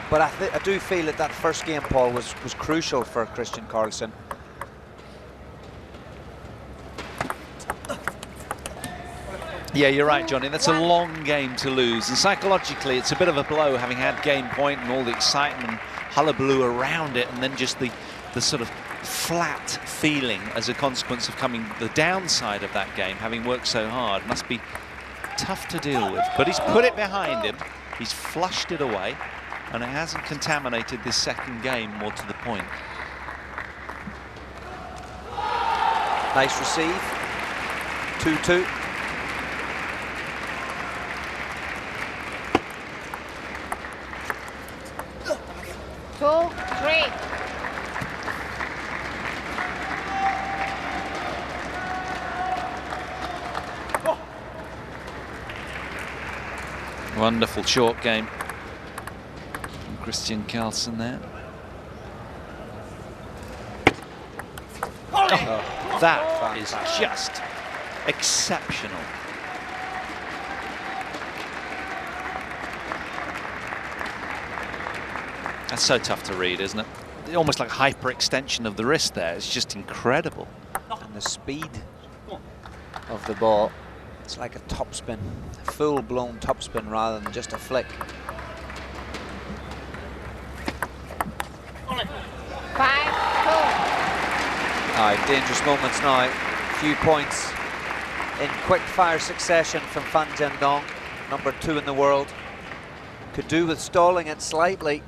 But I do feel that first game, Paul, was crucial for Kristian KARLSSON. Yeah, you're right, Johnny. That's a long game to lose. And psychologically, it's a bit of a blow, having had game point and all the excitement and hullabaloo around it, and then just the sort of flat feeling as a consequence of coming the downside of that game, having worked so hard. Must be tough to deal with. But he's put it behind him. He's flushed it away, and it hasn't contaminated this second game more to the point. Nice receive. 2-2. Two, three. Wonderful short game from Kristian KARLSSON there. Oh, that is just exceptional. That's so tough to read, isn't it? Almost like hyperextension of the wrist there. It's just incredible. And the speed of the ball. It's like a topspin, full-blown topspin rather than just a flick. 5-2. Dangerous moments now. Few points in quick-fire succession from Zhendong, number 2 in the world. Could do with stalling it slightly.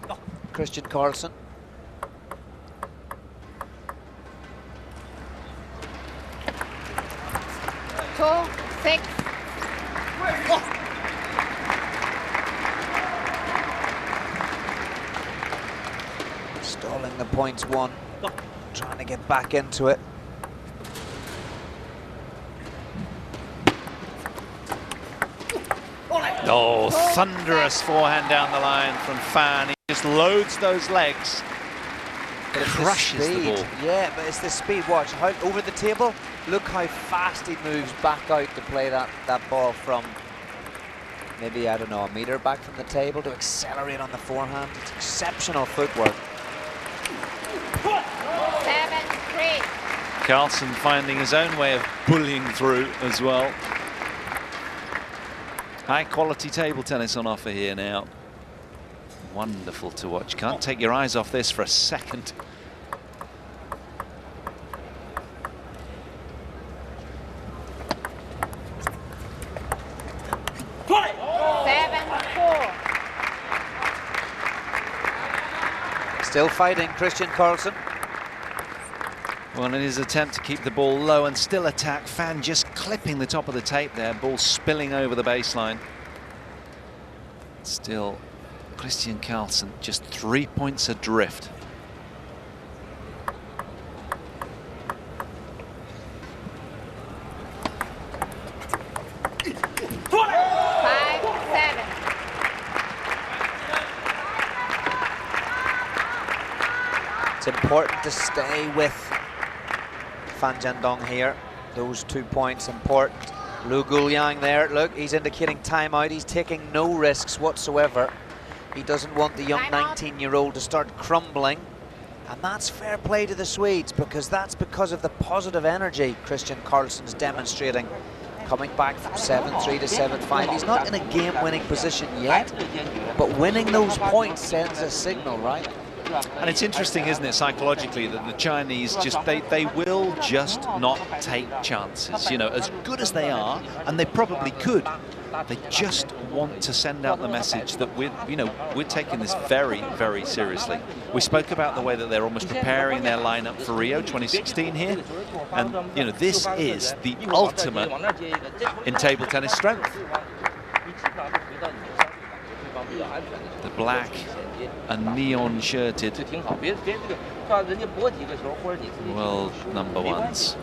Kristian KARLSSON. Two, 6. Stalling the points 1. Trying to get back into it. Oh, thunderous forehand down the line from Fan. He just loads those legs, crushes the ball. Yeah, but it's the speed. Watch how over the table. Look how fast he moves back out to play that ball from maybe, I don't know, a meter back from the table to accelerate on the forehand. It's exceptional footwork. 7-3. KARLSSON finding his own way of bullying through as well. High quality table tennis on offer here now. Wonderful to watch. Can't take your eyes off this for a second. Still fighting, Kristian KARLSSON. Well, in his attempt to keep the ball low and still attack, Fan just clipping the top of the tape there, ball spilling over the baseline. Still, Kristian KARLSSON just 3 points adrift. It's important to stay with Fan Zhendong here. Those 2 points important. Lu Guliang there, look, he's indicating timeout. He's taking no risks whatsoever. He doesn't want the young 19-year-old to start crumbling. And that's fair play to the Swedes, because that's because of the positive energy Kristian KARLSSON's demonstrating. Coming back from 7-3 to 7-5. He's not in a game-winning position yet, but winning those points sends a signal, right? And it's interesting, isn't it, psychologically, that the Chinese just, they will just not take chances. You know, as good as they are, and they probably could, they just want to send out the message that we're taking this very, very seriously. We spoke about the way that they're almost preparing their lineup for Rio 2016 here, and you know, this is the ultimate in table tennis strength. The black and neon shirted world number ones.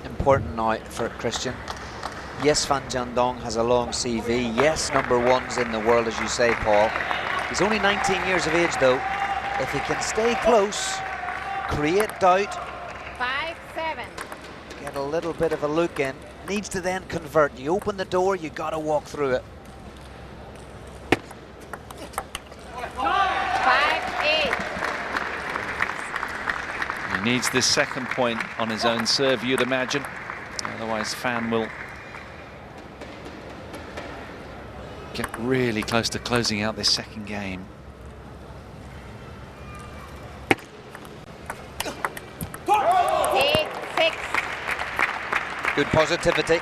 Important night for Kristian. Yes, Fan Zhendong has a long CV. Yes, number ones in the world, as you say, Paul. He's only 19 years of age, though. If he can stay close, create doubt, 5-7. get a little bit of a look in, needs to then convert. You open the door, you got to walk through it. 5-8. He needs this second point on his own serve, you'd imagine. Otherwise, Fan will get really close to closing out this second game. Good positivity.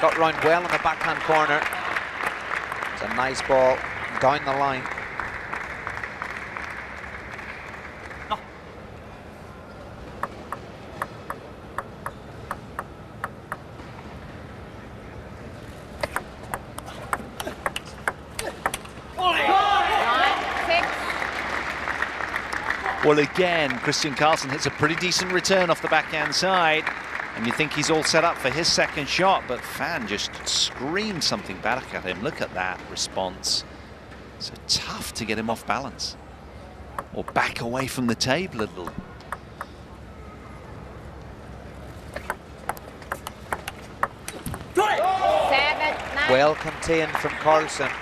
Got round well in the backhand corner. It's a nice ball down the line. Well, again, Kristian KARLSSON hits a pretty decent return off the backhand side. And you think he's all set up for his second shot, but Fan just screamed something back at him. Look at that response. So tough to get him off balance. Or back away from the table a little. Well contained from KARLSSON.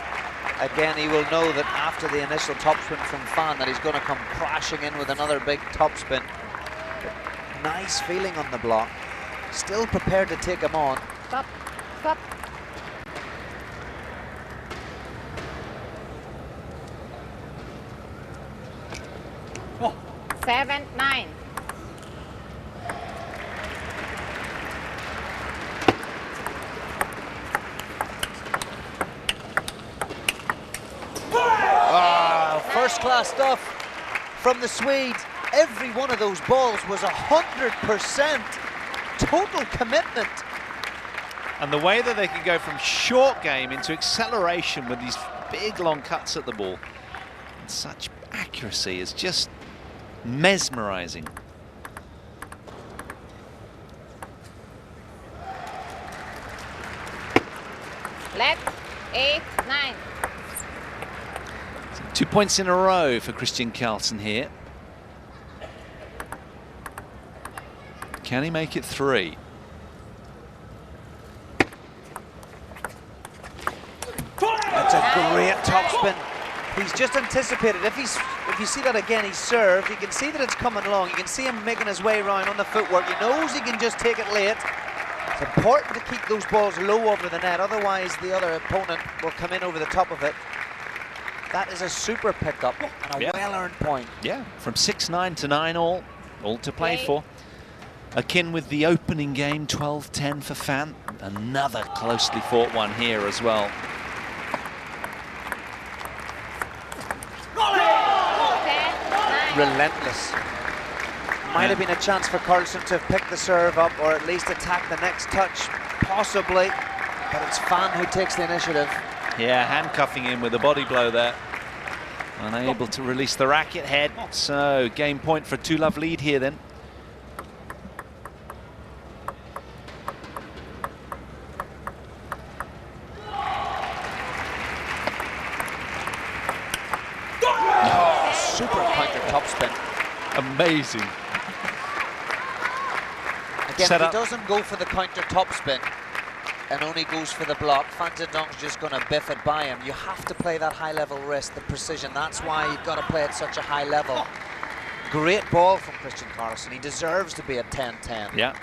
Again, he will know that after the initial topspin from Fan that he's going to come crashing in with another big topspin. Nice feeling on the block. Still prepared to take him on. Stop, stop. Oh. 7-9. First class stuff from the Swedes. Every one of those balls was 100%. Total commitment. And the way that they can go from short game into acceleration with these big long cuts at the ball and such accuracy is just mesmerizing. Left, 8-9. So 2 points in a row for Kristian KARLSSON here. Can he make it 3? That's a great topspin. He's just anticipated. If you see that again, he's served. You can see that it's coming along. You can see him making his way around on the footwork. He knows he can just take it late. It's important to keep those balls low over the net. Otherwise, the other opponent will come in over the top of it. That is a super pickup and a well-earned point. Yeah, from 6-9 to 9 all to play for. Akin with the opening game, 12-10 for Fan. Another closely fought one here as well. Relentless. Might have been a chance for KARLSSON to have picked the serve up or at least attack the next touch, possibly. But it's Fan who takes the initiative. Yeah, handcuffing him with a body blow there. Unable to release the racket head. So game point for 2-love lead here then. Amazing. Again, if he doesn't go for the counter topspin and only goes for the block, Zhendong's just going to biff it by him. You have to play that high-level wrist, the precision. That's why you've got to play at such a high level. Great ball from Kristian KARLSSON. He deserves to be at 10-10. Yeah.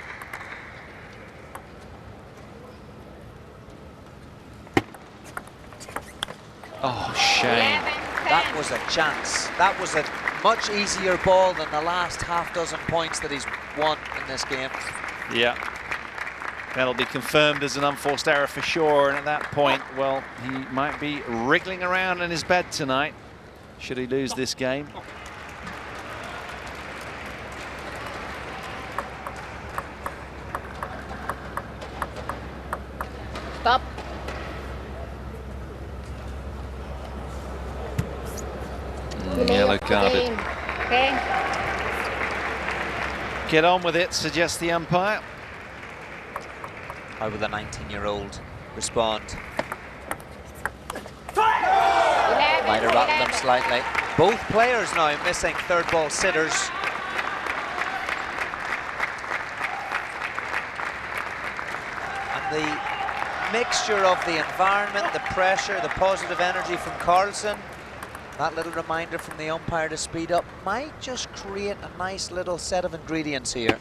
Oh, shame. That was a chance. That was a much easier ball than the last half dozen points that he's won in this game. Yeah. That'll be confirmed as an unforced error for sure. And at that point, well, he might be wriggling around in his bed tonight, should he lose this game. Stop. Yellow carded. Okay. Get on with it, suggests the umpire. How will the 19-year-old respond? 11, Might have rattled 11. them slightly. Both players now missing third ball sitters. And the mixture of the environment, the pressure, the positive energy from KARLSSON, that little reminder from the umpire to speed up might just create a nice little set of ingredients here.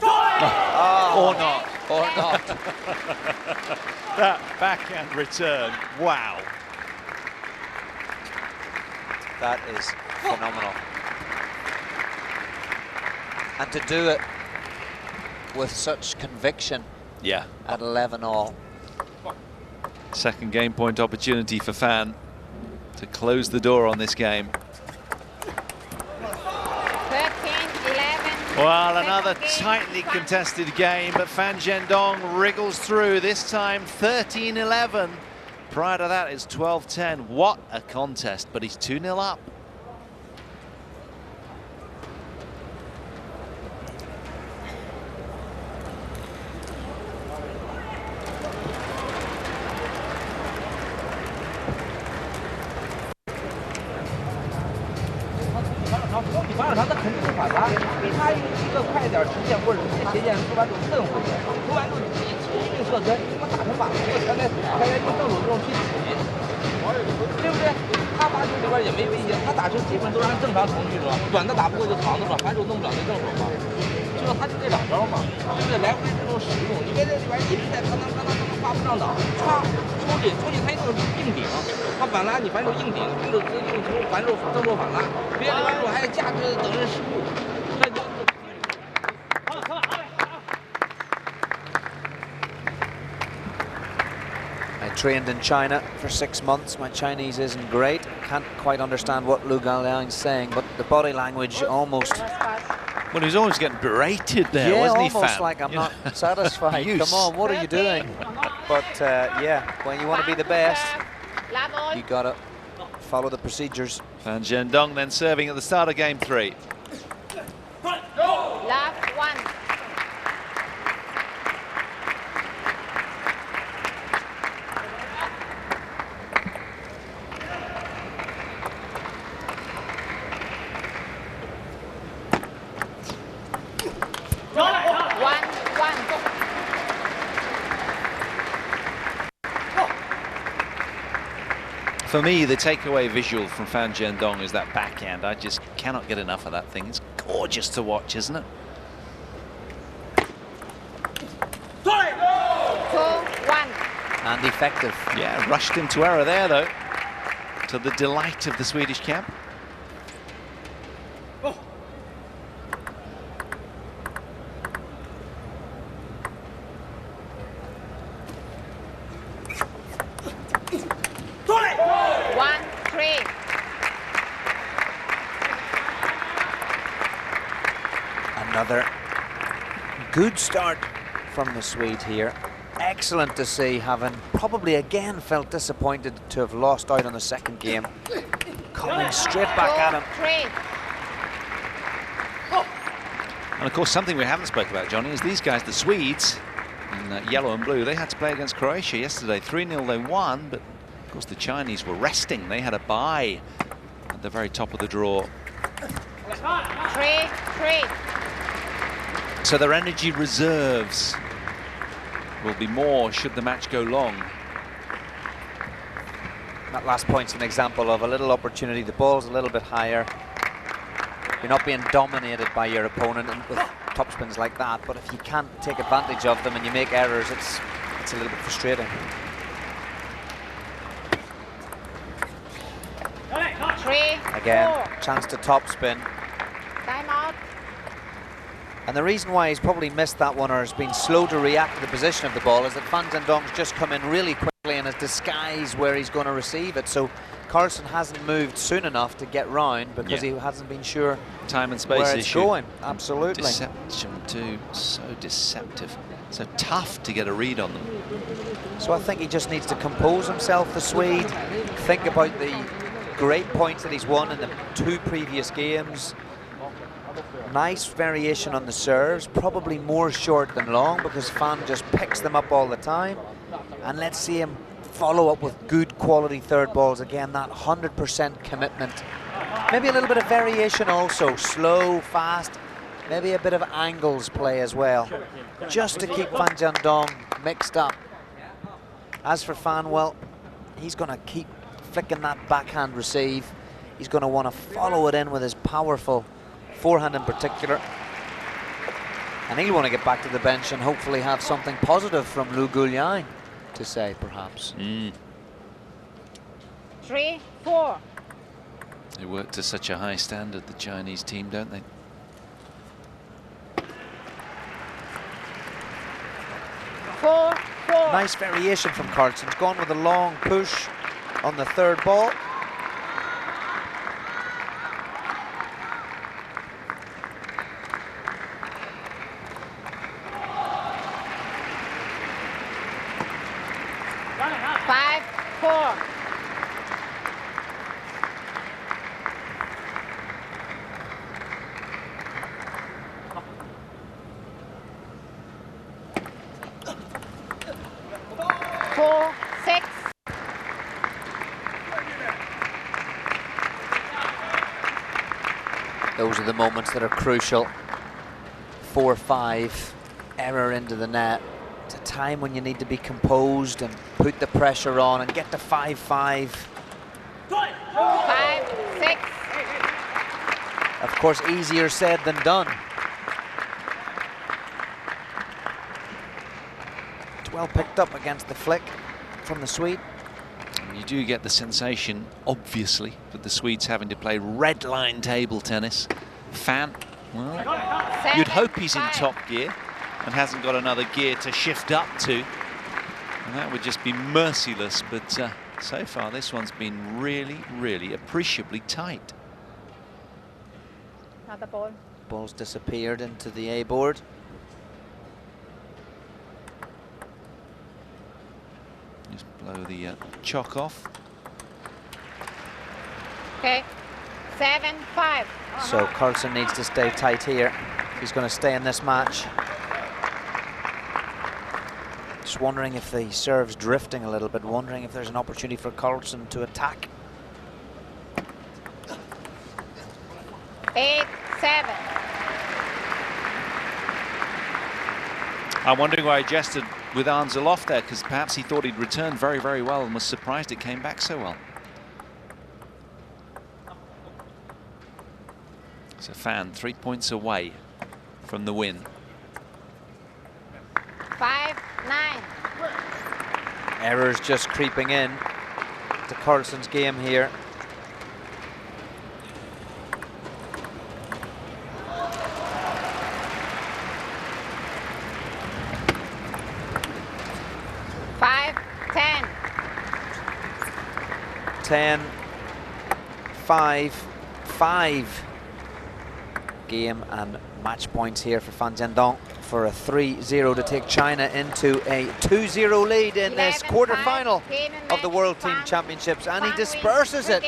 Oh, Or not. or not. That backhand return, wow. That is phenomenal. And to do it with such conviction Yeah. at 11-all. Second game point opportunity for Fan to close the door on this game. 13, 11. Well, another Second game. tightly contested game, but Zhendong wriggles through, this time 13-11. Prior to that, it's 12-10. What a contest, but he's 2-0 up.他肯定是反弹，他一个快点直线或者直接斜线出完之后蹬回去，出完之后一命射身，他妈打成靶子，才在用正手这种去起，对不对？他发球里边也没威胁，他打球基本都是按正常程序是吧？短的打不过就长的吧，反手弄不了那正手嘛。就说他就这两招嘛，对不对？来回这种使用，你别在里边一直在发不上档，歘出去他一定是硬顶，他反拉你反手硬顶，反手直接用球反手正手反拉，别里边说还架着等人失误，这就。 I trained in China for 6 months. My Chinese isn't great. Can't quite understand what Lu Gaoliang's saying, but the body language almost... Well, he was always getting berated there, yeah, wasn't he, almost Fan? like I'm You not know? satisfied. Use. Come on, what are you doing? But yeah, when you want to be the best, Level. you gotta follow the procedures. And Zhendong then serving at the start of game 3. Left 1. For me, the takeaway visual from Fan Zhendong is that backhand. I just cannot get enough of that thing. It's gorgeous to watch, isn't it? 2, 1. And effective. Yeah, rushed into error there, though, to the delight of the Swedish camp. Another good start from the Swede here. Excellent to see, having probably again felt disappointed to have lost out on the second game. Coming straight back at him. 3. And of course, something we haven't spoken about, Johnny, is these guys, the Swedes, in yellow and blue, they had to play against Croatia yesterday. 3-0 they won, but of course the Chinese were resting. They had a bye at the very top of the draw. 3-3. So their energy reserves will be more should the match go long. That last point's an example of a little opportunity. The ball's a little bit higher. You're not being dominated by your opponent and with topspins like that, but if you can't take advantage of them and you make errors, it's a little bit frustrating. 3, Again, 4. chance to topspin. Time out. And the reason why he's probably missed that one or has been slow to react to the position of the ball is that Zhendong's just come in really quickly and has disguised where he's going to receive it. So KARLSSON hasn't moved soon enough to get round because he hasn't been sure time and space where it's issue. going. Absolutely. Deception too, so deceptive. So tough to get a read on them. So I think he just needs to compose himself, the Swede, think about the great points that he's won in the 2 previous games. Nice variation on the serves, probably more short than long because Fan just picks them up all the time. And let's see him follow up with good quality third balls. Again, that 100% commitment. Maybe a little bit of variation also, slow, fast, maybe a bit of angles play as well, just to keep Zhendong mixed up. As for Fan, well, he's going to keep flicking that backhand receive. He's going to want to follow it in with his powerful forehand in particular. And he'll want to get back to the bench and hopefully have something positive from Lu Guliang to say, perhaps. 3-4. They work to such a high standard, the Chinese team, don't they? Four. Nice variation from KARLSSON. He's gone with a long push on the third ball. Those are the moments that are crucial. 4-5, error into the net. It's a time when you need to be composed and put the pressure on and get to 5-5. 5-6. Of course, easier said than done. It's well picked up against the flick from the Swede. You do get the sensation, obviously, that the Swedes having to play red line table tennis. Fan, well, you'd hope he's in top gear and hasn't got another gear to shift up to. And that would just be merciless, but so far this one's been really, really appreciably tight. Another ball. Ball's disappeared into the A board. Just blow the chalk off. Okay, 7-5. So KARLSSON needs to stay tight here. He's going to stay in this match. Just wondering if the serve's drifting a little bit, wondering if there's an opportunity for KARLSSON to attack. 8-7. I'm wondering why he gestured with arms aloft there, because perhaps he thought he'd returned very, very well and was surprised it came back so well. So Fan 3 points away from the win. 5-9. Errors just creeping in to KARLSSON's game here. Ten, 5-5 game and match points here for Zhendong for a 3-0 to take China into a 2-0 lead in this quarter-final of the World Team Championships, and he disperses it.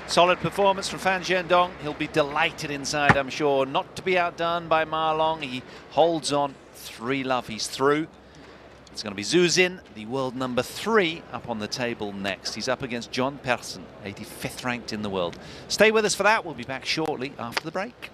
Solid performance from Zhendong. He'll be delighted inside, I'm sure, not to be outdone by Ma Long. He holds on 3-love. He's through. It's going to be Zhu Xin, the world number 3, up on the table next. He's up against Jon PERSSON, 85th ranked in the world. Stay with us for that. We'll be back shortly after the break.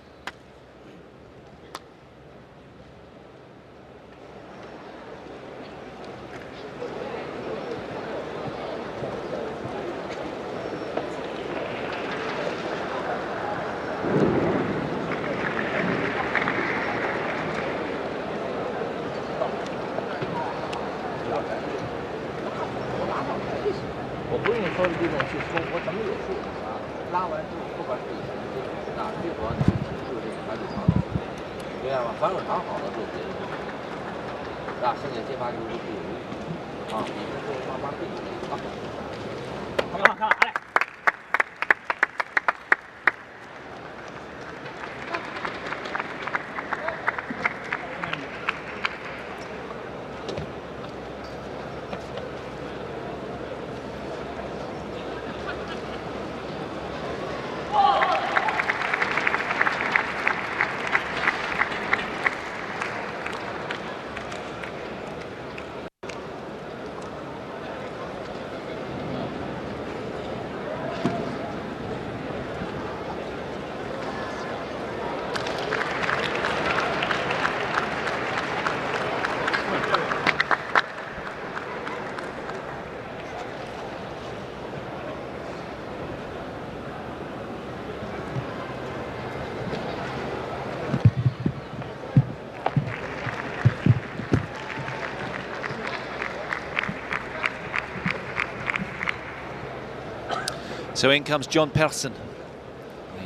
So in comes Jon PERSSON,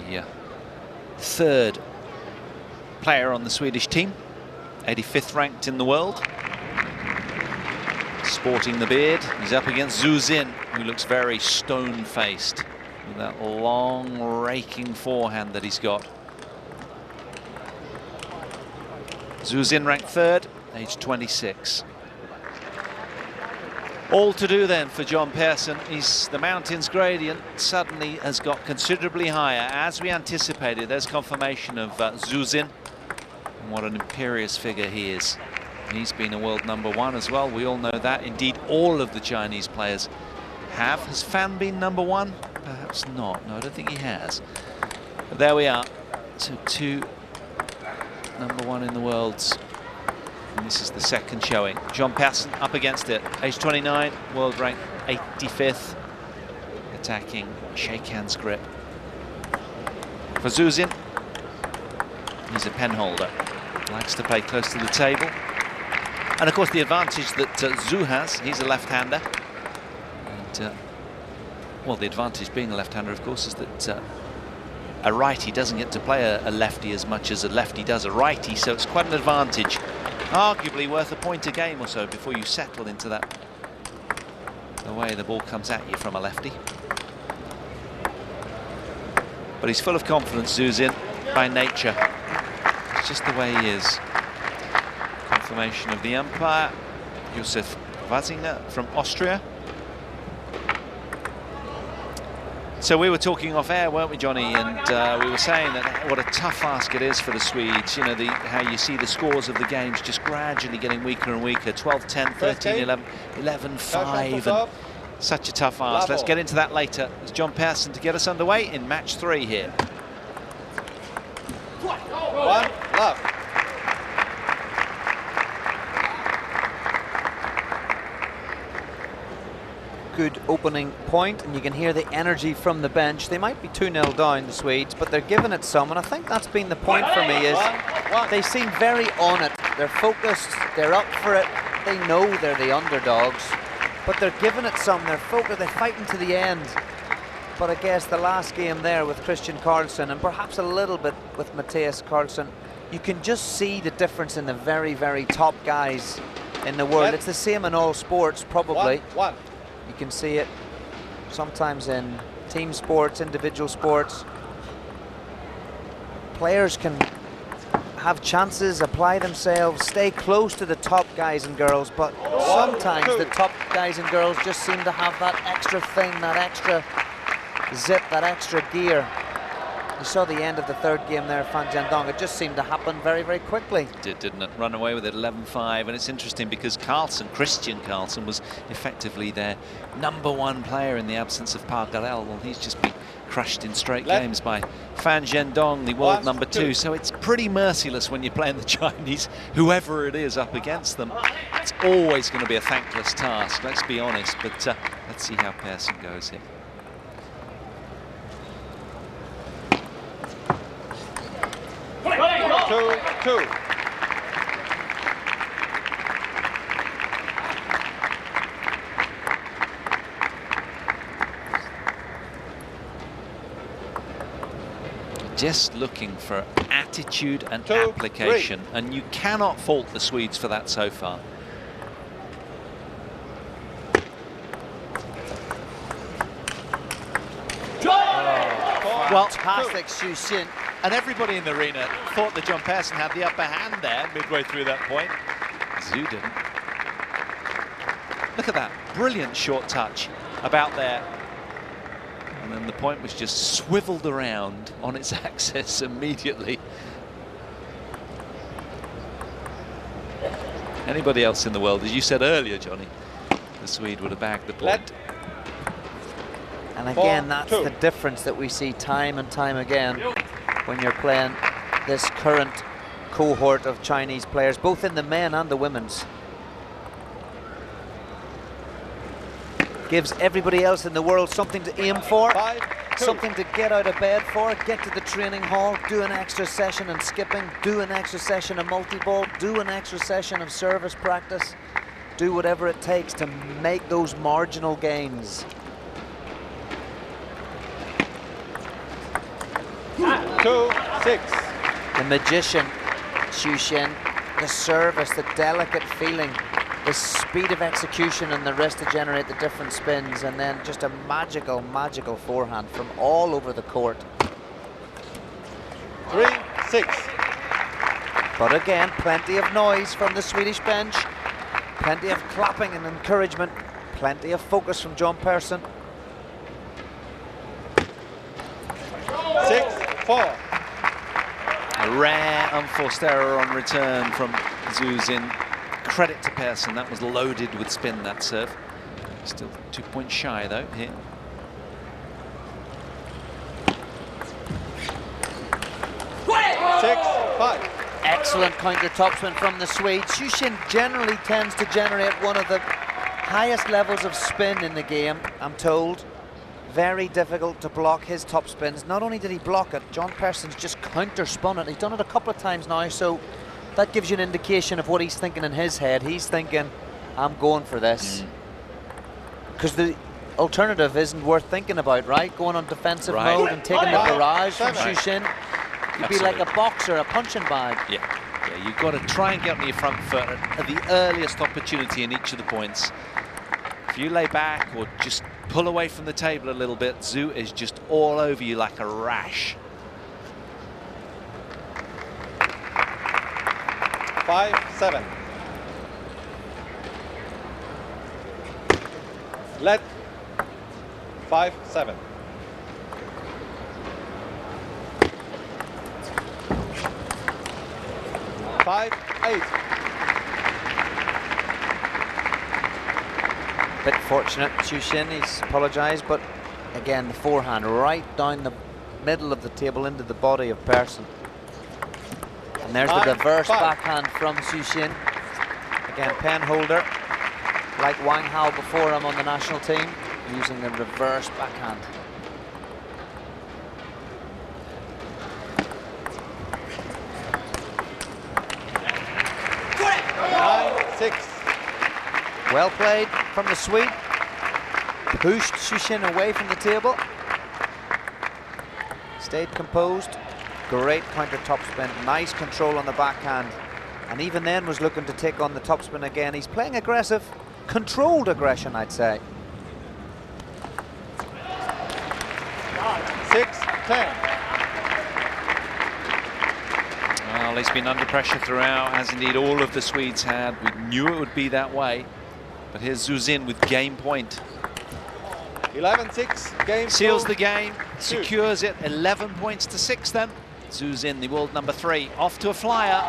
the 3rd player on the Swedish team, 85th ranked in the world. Sporting the beard, he's up against Zhu Xin, who looks very stone-faced with that long, raking forehand that he's got. Zhu Xin ranked 3rd, age 26. All to do then for Jon PERSSON. The mountain's gradient suddenly has got considerably higher. As we anticipated, there's confirmation of Zhu Xin. And what an imperious figure he is. He's been a world number 1 as well. We all know that. Indeed, all of the Chinese players have. Has Fan been number 1? Perhaps not. No, I don't think he has. But there we are. So 2 number 1 in the worlds. And this is the 2nd showing. Jon PERSSON up against it. Age 29, world rank 85th. Attacking shake hands grip. For Zhu Xin, he's a pen holder. Likes to play close to the table. And of course the advantage that Zhu has, he's a left-hander. And, well, the advantage being a left-hander, of course, is that a righty doesn't get to play a lefty as much as a lefty does a righty, so it's quite an advantage. Arguably worth a point a game or so before you settle into that, the way the ball comes at you from a lefty. But he's full of confidence, Zhu Xin, by nature. It's just the way he is. Confirmation of the umpire, Josef Wazinger from Austria. So we were talking off air, weren't we, Johnny? And we were saying that what a tough ask it is for the Swedes. You know, how you see the scores of the games just gradually getting weaker and weaker. 12-10, 13-11, 11-5. And such a tough ask. Let's get into that later. It's Jon PERSSON to get us underway in match 3 here. 1 love. Good opening point, and you can hear the energy from the bench. They might be 2-0 down, the Swedes, but they're giving it some, and I think that's been the point for me, is they seem very on it. They're focused, they're up for it, they know they're the underdogs, but they're giving it some, they're focused, they're fighting to the end. But I guess the last game there with Kristian KARLSSON, and perhaps a little bit with Mattias KARLSSON, you can just see the difference in the very, very top guys in the world. It's the same in all sports, probably. 1-1. You can see it sometimes in team sports, individual sports. Players can have chances, apply themselves, stay close to the top guys and girls, but sometimes the top guys and girls just seem to have that extra thing, that extra zip, that extra gear. You saw the end of the third game there, Zhendong. It just seemed to happen very, very quickly. It did, didn't it? Run away with it 11-5. And it's interesting because Kristian Karlsson was effectively their #1 player in the absence of Pargarel. Well, he's just been crushed in straight games by Zhendong, the world #2. So it's pretty merciless when you're playing the Chinese, whoever it is up against them. It's always going to be a thankless task, let's be honest. But let's see how PERSSON goes here. Two. Just looking for attitude and application, and you cannot fault the Swedes for that so far. Well, fantastic Xu. And everybody in the arena thought that Jon PERSSON had the upper hand there midway through that point. Zhu didn't. Look at that, brilliant short touch about there. And then the point was just swiveled around on its axis immediately. Anybody else in the world, as you said earlier, Johnny, the Swede would have bagged the point. And again, that's the difference that we see time and time again when you're playing this current cohort of Chinese players, both in the men and the women's. Gives everybody else in the world something to aim for, something to get out of bed for, get to the training hall, do an extra session in skipping, do an extra session of multi-ball, do an extra session of service practice, do whatever it takes to make those marginal gains. 2-6. The magician, Xu, the service, the delicate feeling, the speed of execution and the wrist to generate the different spins, and then just a magical, magical forehand from all over the court. 3-6. But again, plenty of noise from the Swedish bench, plenty of clapping and encouragement, plenty of focus from Jon PERSSON. 6-4. A rare unforced error on return from Zhu. Credit to PERSSON, that was loaded with spin, that serve. Still 2 points shy though here. Excellent counter topspin from the Swede. Xu generally tends to generate one of the highest levels of spin in the game, I'm told. Very difficult to block his top spins. Not only did he block it, Jon PERSSON's just counter spun it. He's done it a couple of times now, so that gives you an indication of what he's thinking in his head. He's thinking, I'm going for this. Because the alternative isn't worth thinking about, right? Going on defensive mode and taking the barrage from Xu. You'd be like a boxer, a punching bag. Yeah, you've got to try and get on your front foot at the earliest opportunity in each of the points. If you lay back or just pull away from the table a little bit, Zhu is just all over you like a rash. 5-7. Let 5-7. 5-8. Bit fortunate, Xu. He's apologised, but again, the forehand right down the middle of the table into the body of PERSSON. And there's the reverse backhand from Xu. Again, pen holder, like Wang Hao before him on the national team, using the reverse backhand. Well played from the Swede. Pushed Xu away from the table. Stayed composed. Great counter topspin. Nice control on the backhand. And even then was looking to take on the topspin again. He's playing aggressive. Controlled aggression, I'd say. 6-10. Well, he's been under pressure throughout, as indeed all of the Swedes had. We knew it would be that way. But here's Zhu with game point. 11-6, game seals the game. secures it, 11 points to 6 then. Zhu Xin, the world number 3, off to a flyer.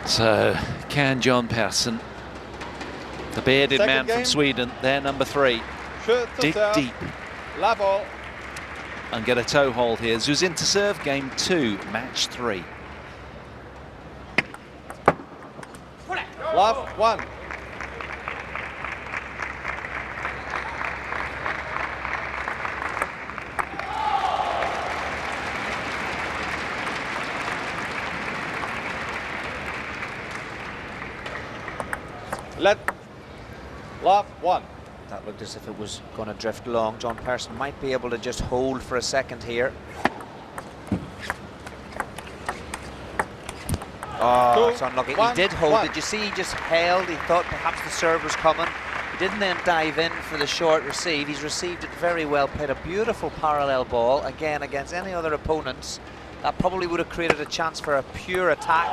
So, Jon PERSSON, the bearded Second man game. from Sweden, they're number 3. Dig deep Level. and get a toe hold here. Zhu Xin to serve, game 2, match 3. Love 1. Let love 1. That looked as if it was going to drift long. Jon PERSSON might be able to just hold for a second here. Oh, it's unlucky. He did hold. Did you see he just held? He thought perhaps the serve was coming. He didn't then dive in for the short receive. He's received it very well, played a beautiful parallel ball. Again, against any other opponents, that probably would have created a chance for a pure attack.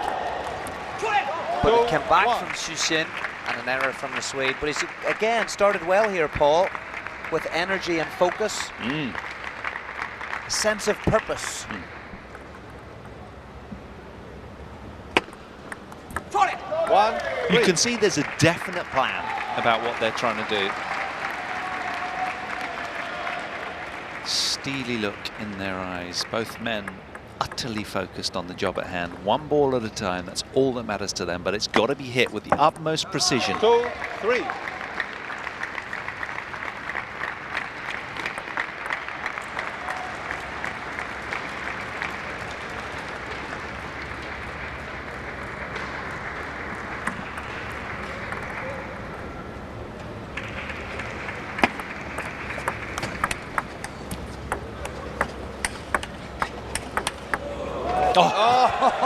But it came back from Zhu Xin. And an error from the Swede, but he's again started well here, Paul, with energy and focus, a sense of purpose. You can see there's a definite plan about what they're trying to do. Steely look in their eyes, both men utterly focused on the job at hand. One ball at a time, that's all that matters to them, but it's got to be hit with the utmost precision. 2, 3.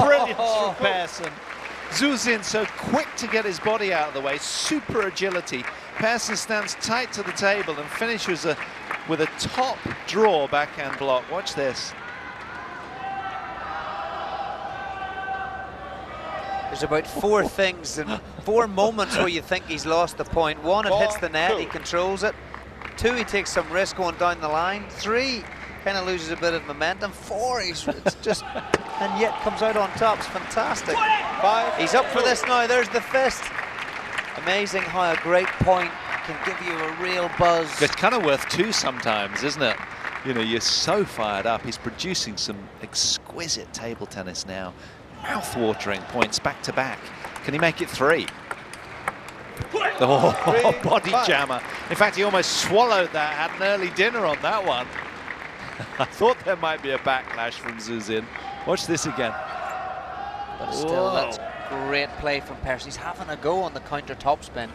Brilliant from PERSSON. Zhu Xin so quick to get his body out of the way, super agility. PERSSON stands tight to the table and finishes with a top draw backhand block. Watch this. There's about 4 things and 4 moments where you think he's lost the point. 1, it hits the net, he controls it. 2, he takes some risk going down the line. 3, kind of loses a bit of momentum. 4, it's just, and yet comes out on top. It's fantastic. 5. He's up for this now. There's the fist. Amazing how a great point can give you a real buzz. It's kind of worth 2 sometimes, isn't it? You know, you're so fired up. He's producing some exquisite table tennis now. Mouth-watering points back to back. Can he make it 3? Oh, body jammer. In fact, he almost swallowed that, had an early dinner on that one. I thought there might be a backlash from Zhu Xin. Watch this again. But still, that's great play from PERSSON. He's having a go on the counter topspin.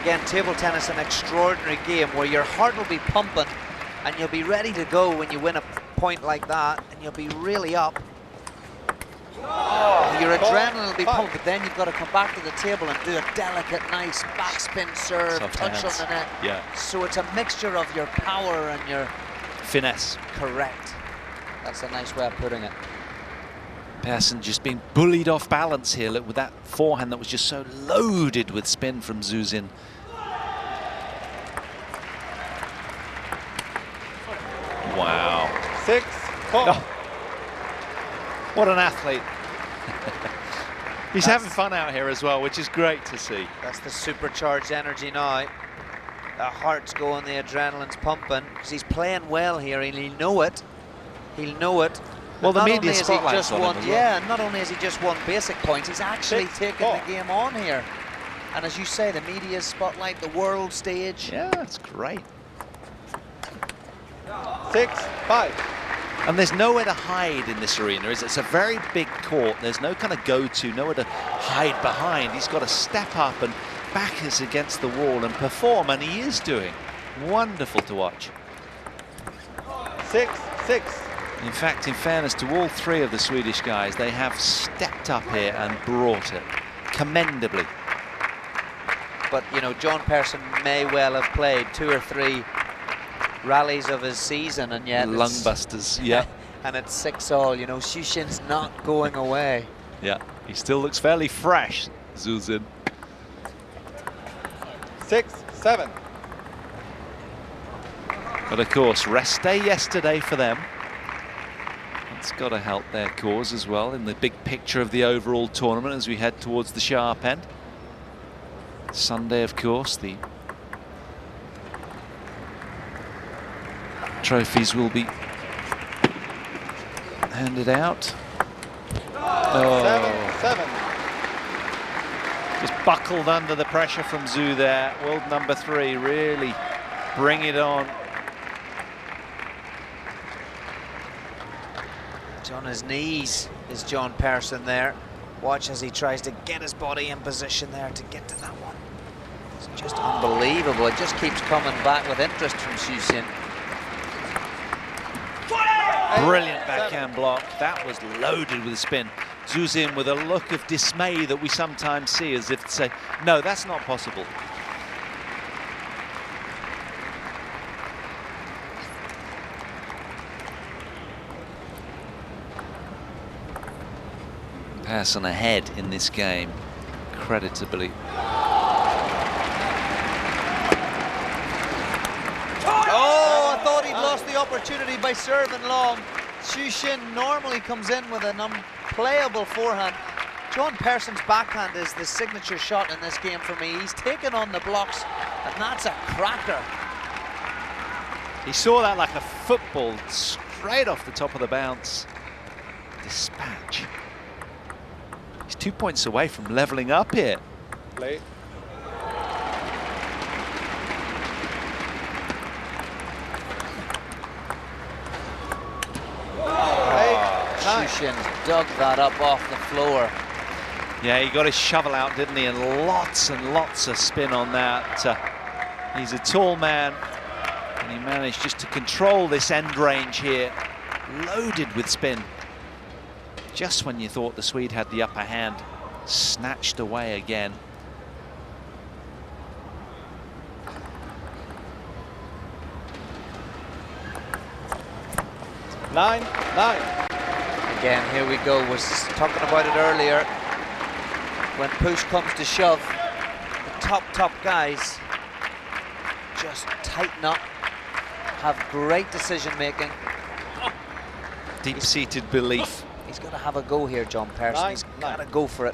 Again, table tennis, an extraordinary game where your heart will be pumping and you'll be ready to go when you win a point like that, and you'll be really up. Your adrenaline will be pumped, but then you've got to come back to the table and do a delicate, nice backspin serve, touch on the net. Yeah. So it's a mixture of your power and your finesse. Correct. That's a nice way of putting it. PERSSON just being bullied off balance here. Look, with that forehand that was just so loaded with spin from Zhu Xin. Wow. 6, 4. Oh. What an athlete. He's having fun out here as well, which is great to see. That's the supercharged energy now. the heart's going, the adrenaline's pumping, because he's playing well here, and he'll know it. He'll know it. Well, the not media only has he spotlight's just on won, him as well. yeah, not only has he just won basic points, he's actually taken the game on here. And as you say, the media spotlight, the world stage. Yeah, that's great. 6-5. And there's nowhere to hide in this arena, is it? It's a very big court. There's no kind of go-to, nowhere to hide behind. He's got to step up and back us against the wall and perform, and he is doing. Wonderful to watch. 6-6. In fact, in fairness to all three of the Swedish guys, they have stepped up here and brought it commendably. But, you know, Jon Persson may well have played 2 or 3 rallies of his season, and yet Lungbusters, yeah. And it's 6-all, you know, Xu Xin's not going away. Yeah, he still looks fairly fresh, Zhu Xin. 6-7. But of course, rest day yesterday for them. It's got to help their cause as well in the big picture of the overall tournament as we head towards the sharp end. Sunday, of course, the trophies will be handed out. Oh. 7-7. Just buckled under the pressure from Zhu there. World number 3, really bring it on. On his knees is Jon Persson there. Watch as he tries to get his body in position there to get to that one. It's just unbelievable. It just keeps coming back with interest from Xu Xin. Brilliant backhand block. That was loaded with spin. Zhu Xin with a look of dismay that we sometimes see, as if to say, no, that's not possible. Persson ahead in this game, creditably. Oh, I thought he'd lost the opportunity by serving long. Xu Xin normally comes in with an unplayable forehand. Jon Persson's backhand is the signature shot in this game for me. He's taken on the blocks, and that's a cracker. He saw that like a football straight off the top of the bounce. Dispatch. He's 2 points away from leveling up here. Play. Xu Xin dug that up off the floor. Yeah, he got his shovel out, didn't he? And lots of spin on that. He's a tall man, and he managed just to control this end range here. Loaded with spin. Just when you thought the Swede had the upper hand, snatched away again. Nine. Again, here we go. Was talking about it earlier. When push comes to shove, the top guys just tighten up, have great decision making. Deep-seated belief. He's got to have a go here, Jon Persson. He's got to 9-9. go for it.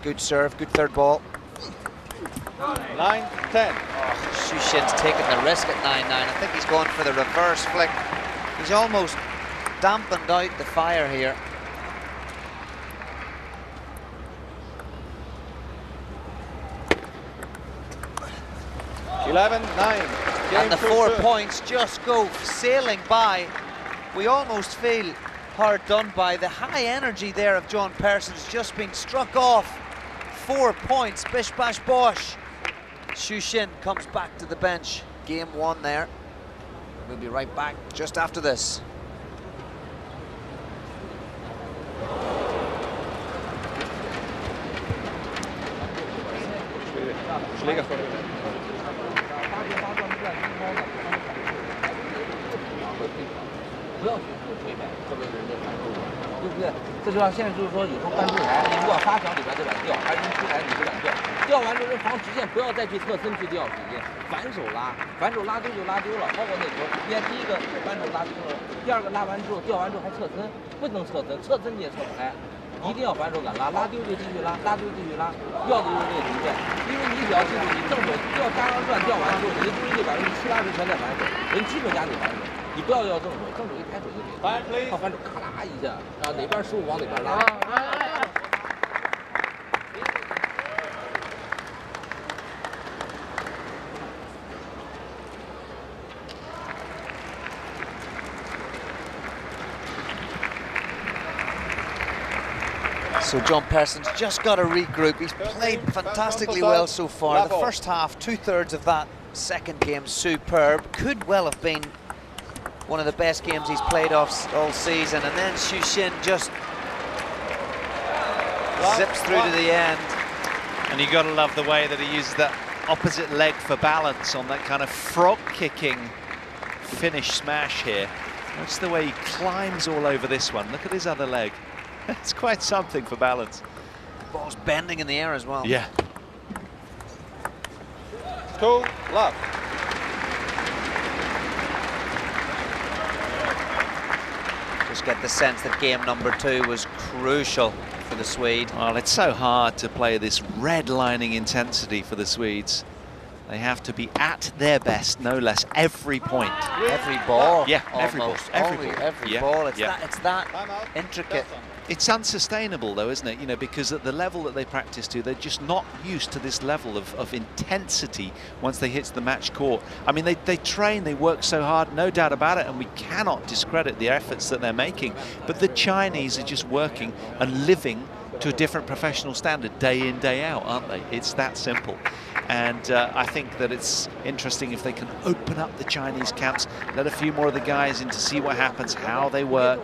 Good serve, good third ball. 9-10. Xu Xin's taking the risk at 9-9. I think he's going for the reverse flick. He's almost dampened out the fire here. Eleven, 9. And the 4 points just go sailing by. We almost feel hard done by. The high energy there of Jon Persson's just been struck off. 4 points, bish bash bosh. Xu Xin comes back to the bench. Game 1 there. We'll be right back just after this. 一定要反手感拉，拉丢就继续拉，拉丢继续拉，要的就是这个局面。因为你只要记住，你正手要加上转掉完之后，你的注意力70%-80%全在反手，人基本加得反手，你不要正手，正手一抬手就给。靠反手咔啦一下，然后哪边失误往哪边拉。So John Persson's just got to regroup. He's played fantastically well so far. The first half, 2/3 of that second game, superb. Could well have been one of the best games he's played all season. And then Xu Xin just zips through to the end. And you got to love the way that he uses that opposite leg for balance on that kind of frog-kicking finish smash here. That's the way he climbs all over this one. Look at his other leg. It's quite something for balance. The ball's bending in the air as well. Yeah. 2 love. Just get the sense that game number 2 was crucial for the Swede. Well, it's so hard to play this redlining intensity for the Swedes. They have to be at their best, no less, every point. Every ball. Yeah, every ball. Almost. Every ball. Every Yeah, ball. It's yeah. that intricate. It's unsustainable, though, isn't it? You know, because at the level that they practice to, they're just not used to this level of intensity once they hit the match court. I mean, they train, they work so hard, no doubt about it, and we cannot discredit the efforts that they're making. But the Chinese are just working and living to a different professional standard day in, day out, aren't they? It's that simple. And I think that it's interesting if they can open up the Chinese camps, let a few more of the guys in to see what happens, how they work.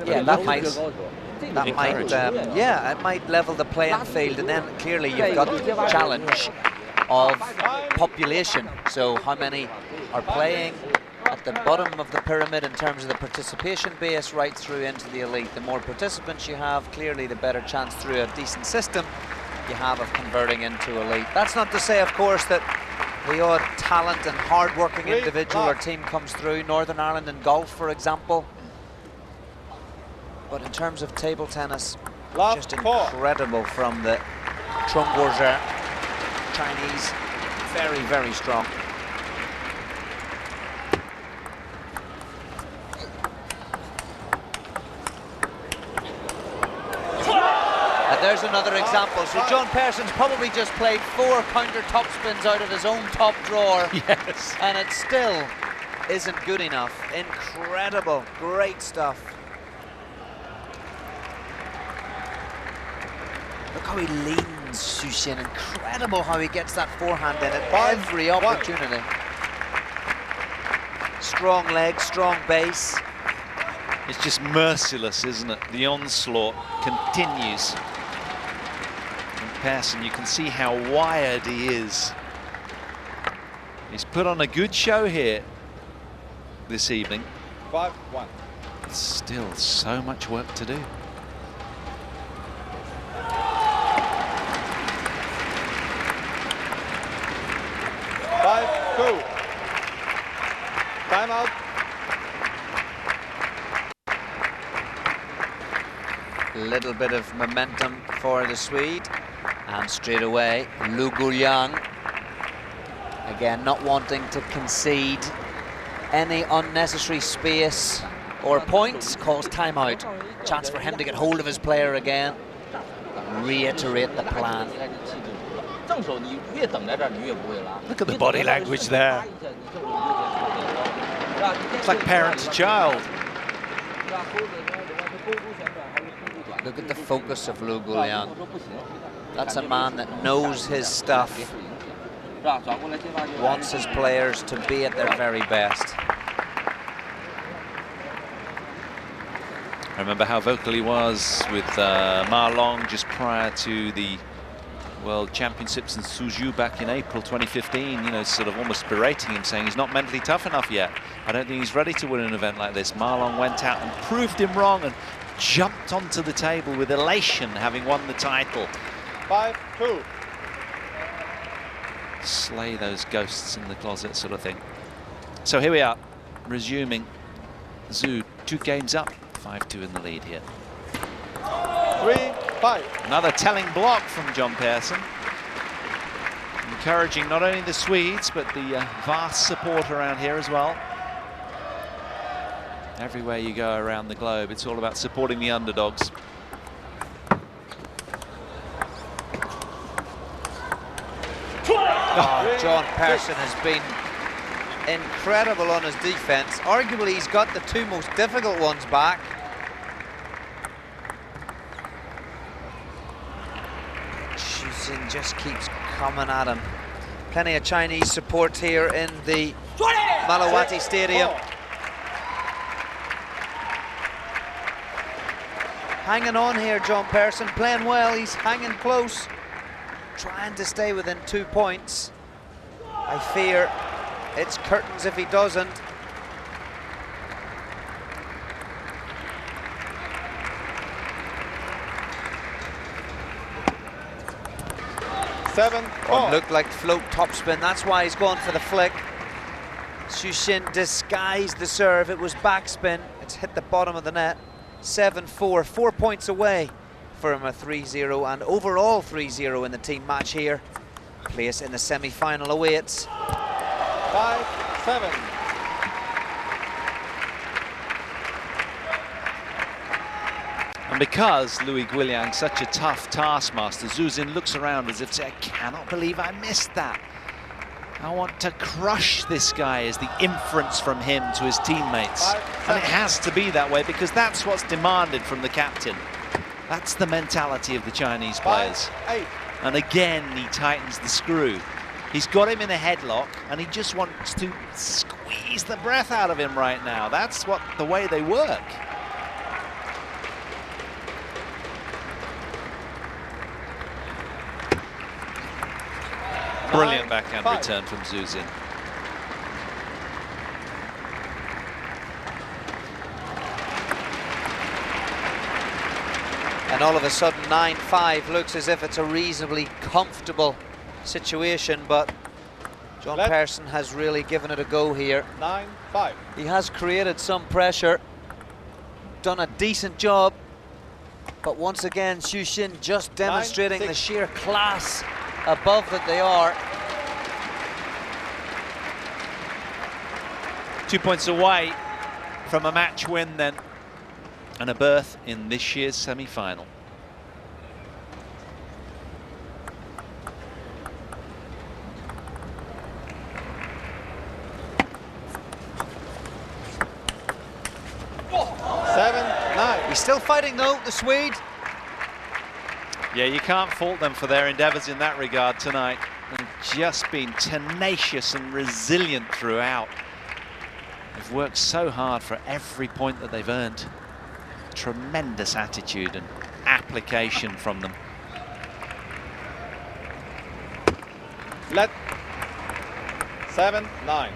Yeah, that might it might level the playing field, and then clearly you've got the challenge of population. So how many are playing at the bottom of the pyramid in terms of the participation base right through into the elite? The more participants you have, clearly the better chance through a decent system you have of converting into elite. That's not to say, of course, that the odd talent and hard-working individual or team comes through. Northern Ireland in golf, for example. But in terms of table tennis, just incredible from the Trungorja Chinese. Very, very strong. There's another example. So John Persson's probably just played 4 counter topspins out of his own top drawer. Yes. And it still isn't good enough. Incredible. Great stuff. Look how he leans, Xu Xin. Incredible how he gets that forehand in at every opportunity. Strong legs, strong base. It's just merciless, isn't it? The onslaught continues. Persson, you can see how wired he is. He's put on a good show here this evening. 5-1. Still so much work to do. Time out. A little bit of momentum for the Swede. And straight away, Lu Guliang, again, not wanting to concede any unnecessary space or points, calls timeout. Chance for him to get hold of his player again. Reiterate the plan. Look at the body language there. It's like parent to child. Look at the focus of Lu Guliang. That's a man that knows his stuff, wants his players to be at their very best. I remember how vocal he was with Ma Long just prior to the World Championships in Suzhou back in April 2015, you know, sort of almost berating him, saying he's not mentally tough enough yet. I don't think he's ready to win an event like this. Ma Long went out and proved him wrong and jumped onto the table with elation, having won the title. 5-2. Slay those ghosts in the closet sort of thing. So here we are, resuming. Zhu, 2 games up, 5-2 in the lead here. 3-5. Another telling block from John Persson. Encouraging not only the Swedes, but the vast support around here as well. Everywhere you go around the globe, it's all about supporting the underdogs. Oh, John Persson has been incredible on his defense. Arguably, he's got the two most difficult ones back. Shuzhen just keeps coming at him. Plenty of Chinese support here in the Malawati Stadium. Hanging on here, John Persson, playing well. He's hanging close, trying to stay within 2 points. I fear it's curtains if he doesn't. Oh, looked like float topspin, that's why he's gone for the flick. Shuzhen disguised the serve, it was backspin, it's hit the bottom of the net. 7-4, 4 points away from a 3-0 and overall 3-0 in the team match here. Place in the semi-final awaits. 5-7. And because Louis Guiliang's such a tough taskmaster, Zuzin looks around as if to say, I cannot believe I missed that. I want to crush this guy, is the inference from him to his teammates. And it has to be that way because that's what's demanded from the captain. That's the mentality of the Chinese players. 5-8. And again, he tightens the screw. He's got him in a headlock and he just wants to squeeze the breath out of him right now. That's what the way they work. Brilliant backhand return from Zuzin. And all of a sudden 9-5 looks as if it's a reasonably comfortable situation, but John Persson has really given it a go here. 9-5. He has created some pressure, done a decent job, but once again Shuzhen just demonstrating the sheer class above that they are. 2 points away from a match win then, and a berth in this year's semi-final. He's still fighting though, the Swede. Yeah, you can't fault them for their endeavours in that regard tonight. They've just been tenacious and resilient throughout. They've worked so hard for every point that they've earned. Tremendous attitude and application from them. Let 7-9.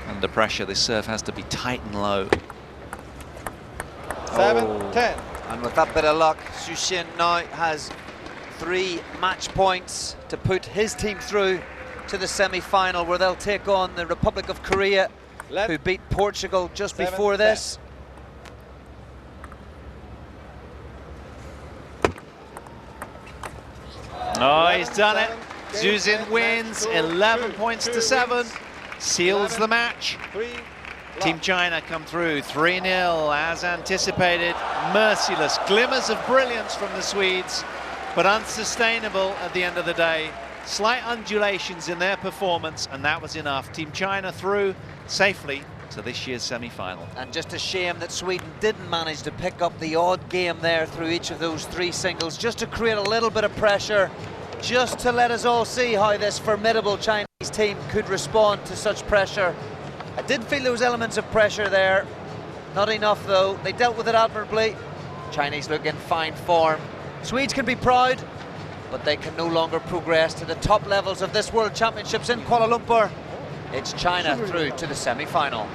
Under pressure, this serve has to be tight and low. 7-10. And with that bit of luck, Shuzhen now has 3 match points to put his team through to the semi-final, where they'll take on the Republic of Korea, who beat Portugal just before this. Oh, he's done it. Zuzin wins 11 points to 7, seals the match. Team China come through 3-0 as anticipated. Merciless glimmers of brilliance from the Swedes, but unsustainable at the end of the day. Slight undulations in their performance, and that was enough. Team China through safely to this year's semi-final. And just a shame that Sweden didn't manage to pick up the odd game there through each of those 3 singles, just to create a little bit of pressure, just to let us all see how this formidable Chinese team could respond to such pressure. I did feel there was elements of pressure there. Not enough though. They dealt with it admirably. Chinese look in fine form. Swedes can be proud, but they can no longer progress to the top levels of this World Championships in Kuala Lumpur. It's China through to the semi-final.